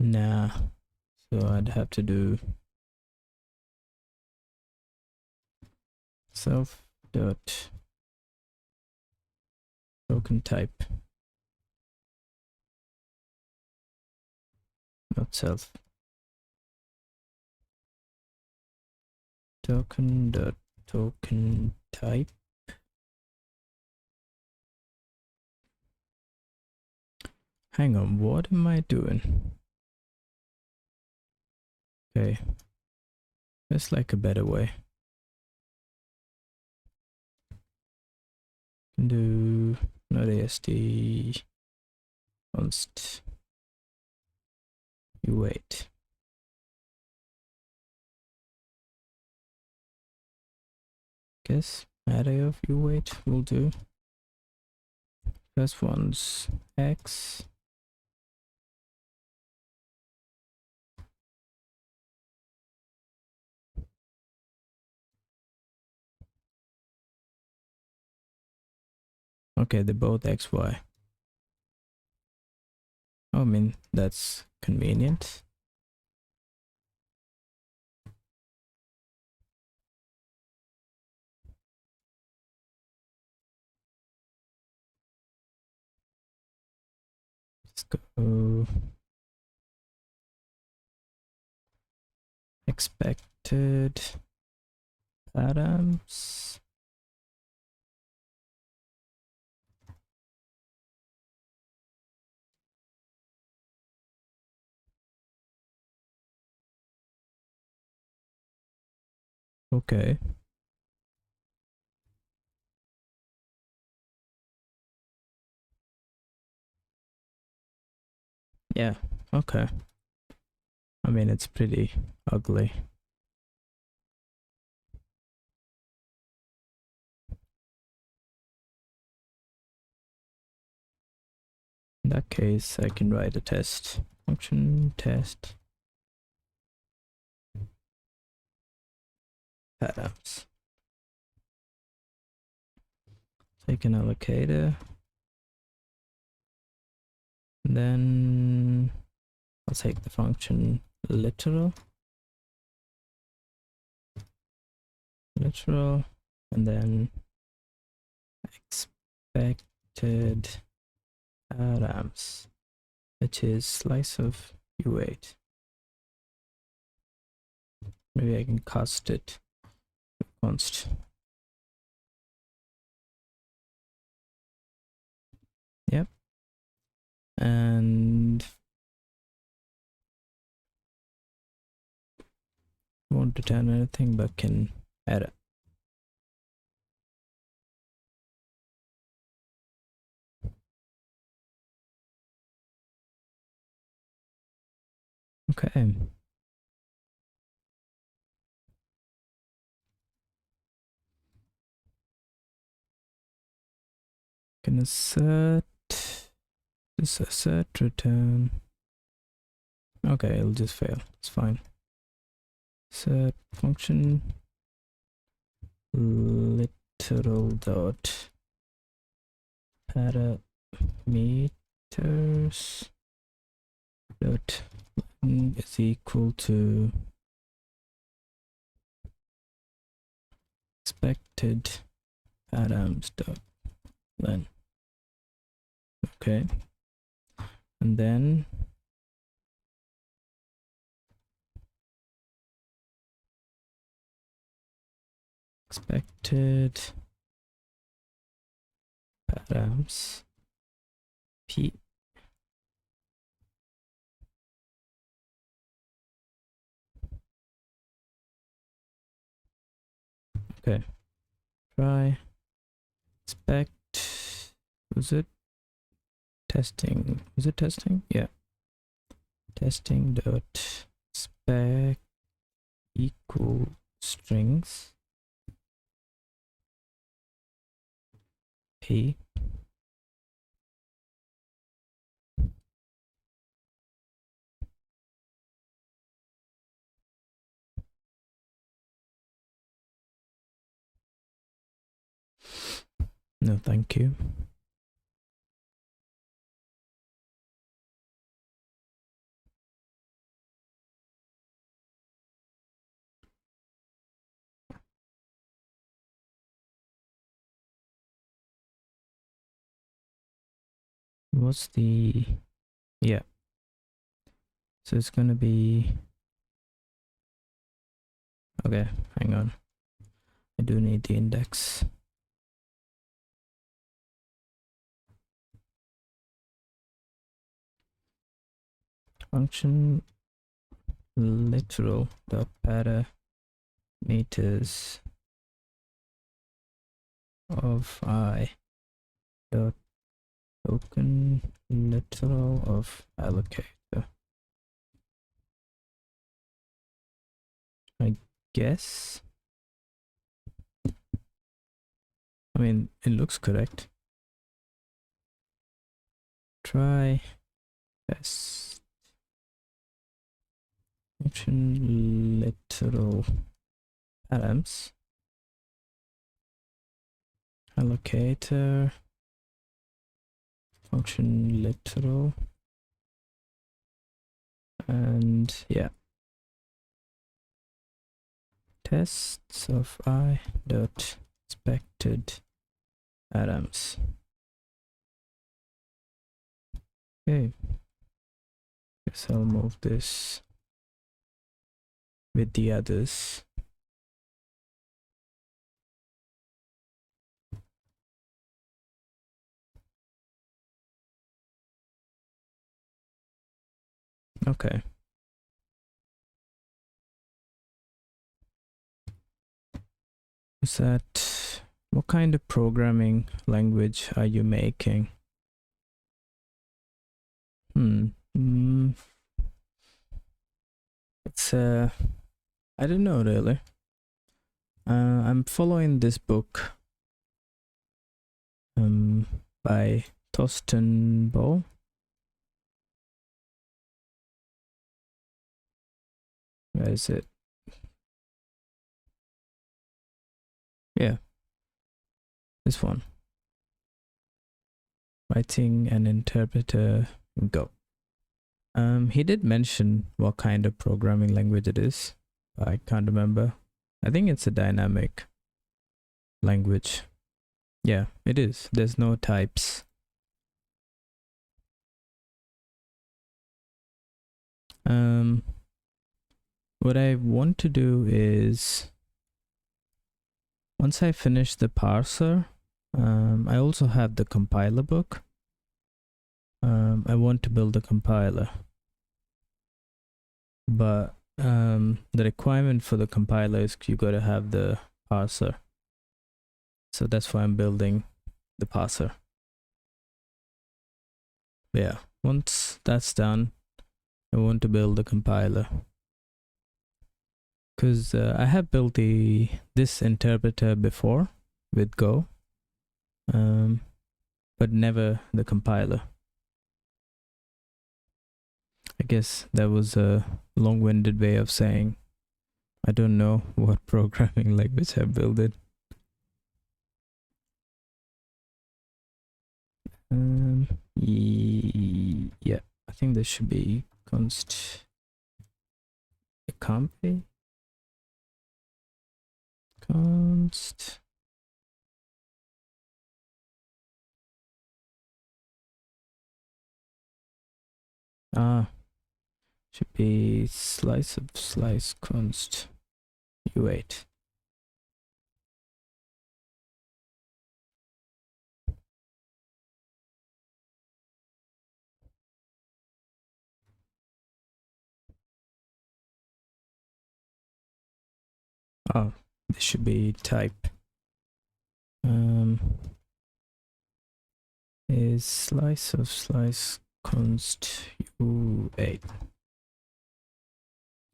Nah, so I'd have to do self dot token type, not self. Token dot token type. Hang on, what am I doing? Okay, there's like a better way. Do not ASD const you wait. Guess array of you wait will do. First one's x. Okay, they're both xy. I mean, that's convenient. Let's go expected atoms. Okay. Yeah, okay. I mean, it's pretty ugly. In that case, I can write a test function test atoms. Take an allocator. Then I'll take the function literal, and then expected atoms, which is slice of U8. Maybe I can cast it to const. Yep. And won't return anything but can add it. Okay. Can assert this assert return. Okay, it'll just fail. It's fine. Assert function literal dot parameters dot is equal to expected atoms dot len. Okay, and then expected atoms p. Okay, try expect. Was it testing? Was it testing? Yeah. Testing dot spec equal strings p No, thank you. What's the... Yeah. So it's gonna be... Okay, hang on. I do need the index. Function literal dot parameters of I dot token literal of allocator. I guess. I mean, it looks correct. Try test function literal params allocator function literal, and yeah, tests of I dot expected atoms. Okay, guess I'll move this with the others. Okay. Is that, what kind of programming language are you making? It's I don't know really. I'm following this book by Thorsten Boll. Where is it? Yeah, this one. Writing an interpreter in Go. He did mention what kind of programming language it is. I can't remember. I think it's a dynamic language. Yeah, it is. There's no types. What I want to do is, once I finish the parser, I also have the compiler book. I want to build a compiler, but the requirement for the compiler is you got to have the parser. So that's why I'm building the parser. Yeah, once that's done, I want to build a compiler, because I have built this interpreter before with Go, but never the compiler. I guess that was a long-winded way of saying I don't know what programming language I built it. Yeah, I think there should be const accompany const should be slice of slice const u8. Oh, this should be type is slice of slice const u8,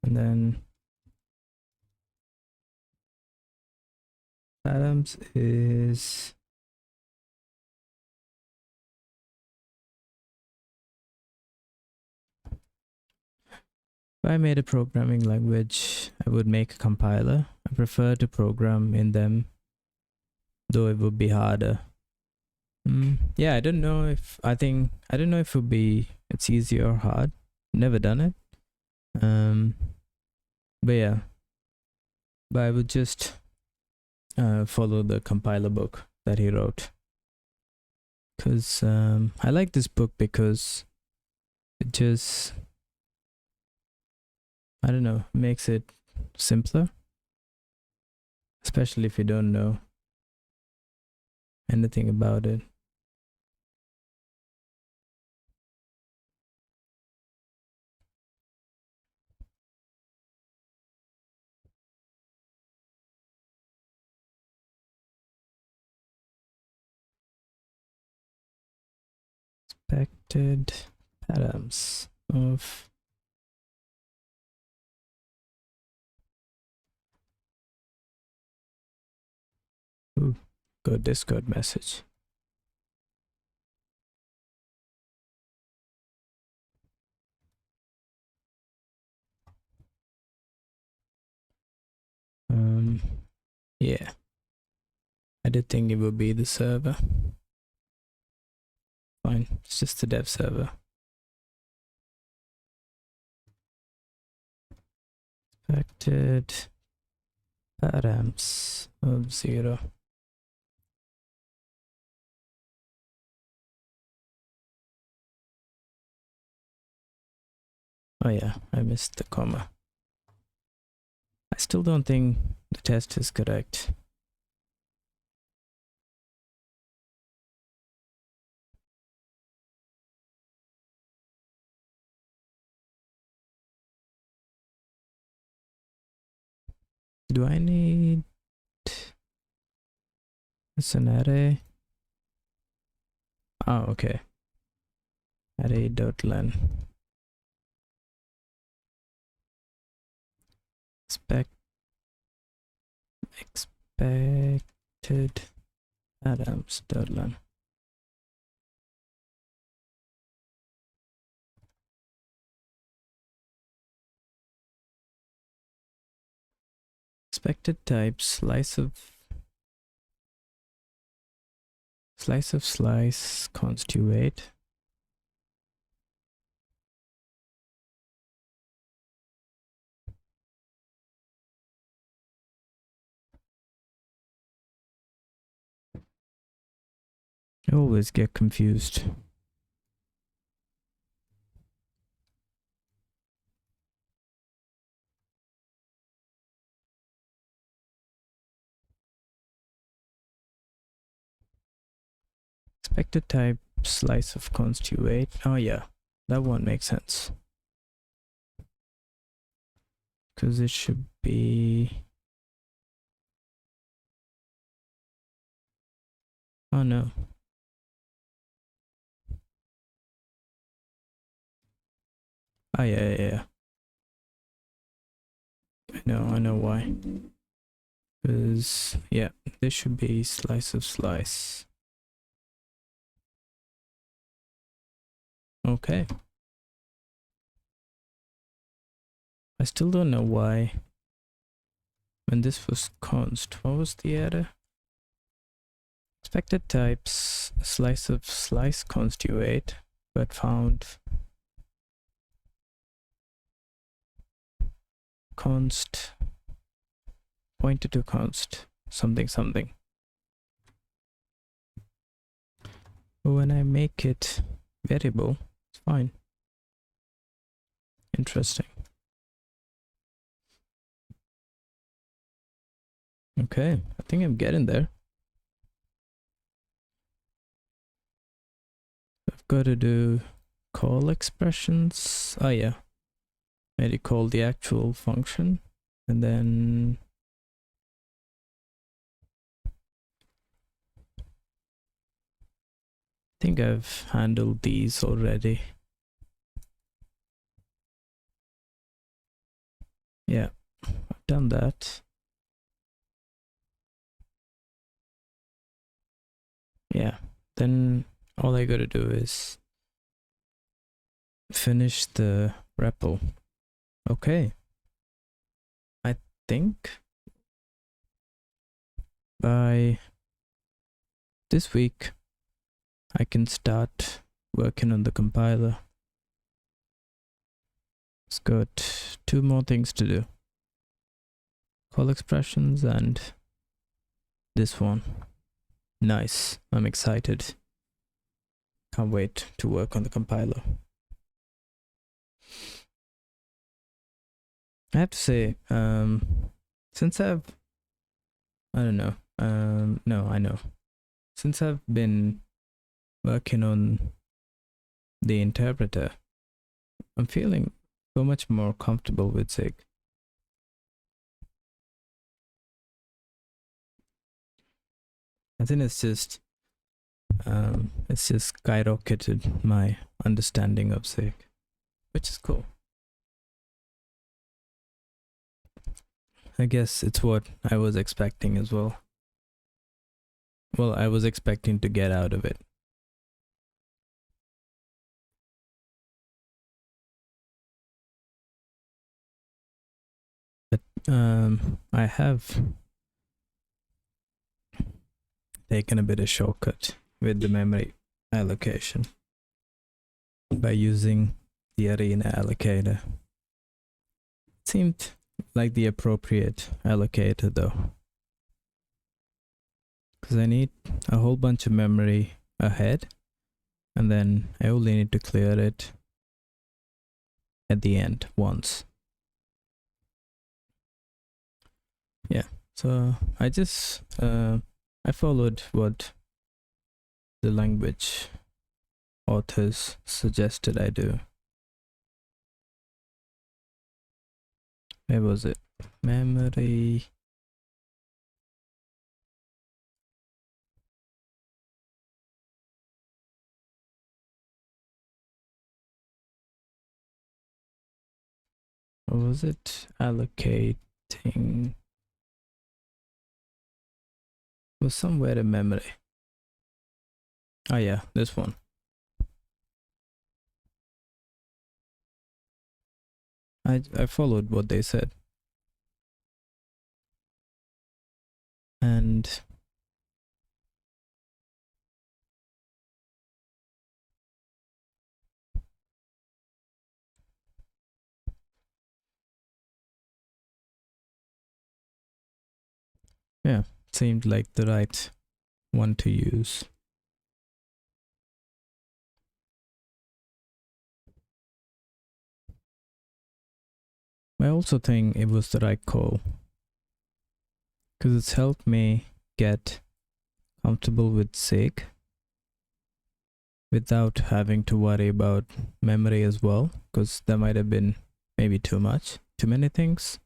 and then Adams is if I made a programming language, I would make a compiler. I prefer to program in them, though it would be harder Yeah, I don't know if I don't know if it's easy or hard. Never done it. But yeah, but I would just follow the compiler book that he wrote, because I like this book because it just, I don't know, makes it simpler, especially if you don't know anything about it. Expected patterns of good Discord message. Yeah, I did think it would be the server. Fine, it's just the dev server. Expected params of 0. Oh yeah, I missed the comma. I still don't think the test is correct. Do I need... It's an array. Oh, okay. Array.len. Expected atoms.len. Expected type slice of slice constituate. I always get confused. Expected type slice of constituate. Oh yeah, that one makes sense. Because it should be... Oh no. Oh yeah. I know why. Because, yeah, this should be slice of slice. Okay. I still don't know why. When this was const, what was the error? Expected types slice of slice constituate, but found const pointed to const something. But when I make it variable, it's fine. Interesting. Okay, I think I'm getting there. I've got to do call expressions. Oh yeah, maybe call the actual function, and then I think I've handled these already. Yeah, I've done that. Yeah, then all I gotta do is finish the REPL. Okay. I think by this week I can start working on the compiler. It's got 2 more things to do. Call expressions and this one. Nice. I'm excited. Can't wait to work on the compiler. I have to say, since I know. Since I've been working on the interpreter, I'm feeling so much more comfortable with Zig. I think it's just skyrocketed my understanding of Zig, which is cool. I guess it's what I was expecting as well. Well, I was expecting to get out of it. But I have taken a bit of shortcut with the memory allocation by using the arena allocator. It seemed like the appropriate allocator though, because I need a whole bunch of memory ahead and then I only need to clear it at the end once. Yeah, so I just I followed what the language authors suggested I do. Where was it? Memory. Or was it allocating? It was somewhere in memory. Oh yeah, this one. I followed what they said. And yeah, seemed like the right one to use. I also think it was the right call, because it's helped me get comfortable with Zig without having to worry about memory as well, because that might have been maybe too many things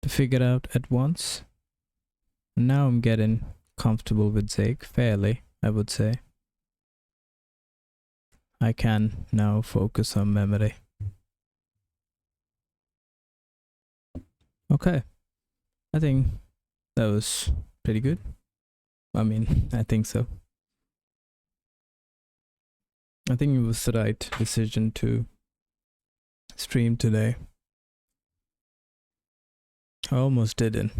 to figure out at once. And now I'm getting comfortable with Zig fairly, I would say. I can now focus on memory. Okay, I think that was pretty good. I mean, I think so. I think it was the right decision to stream today. I almost didn't,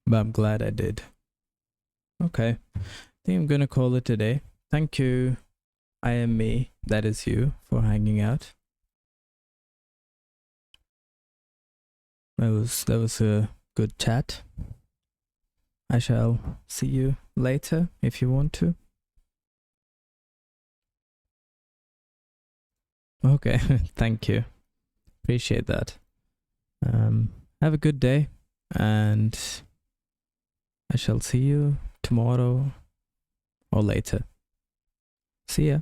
but I'm glad I did. Okay, I think I'm gonna call it today. Thank you, I am me, that is you, for hanging out. That was a good chat. I shall see you later if you want to. Okay, thank you. Appreciate that. Have a good day, and I shall see you tomorrow or later. See ya.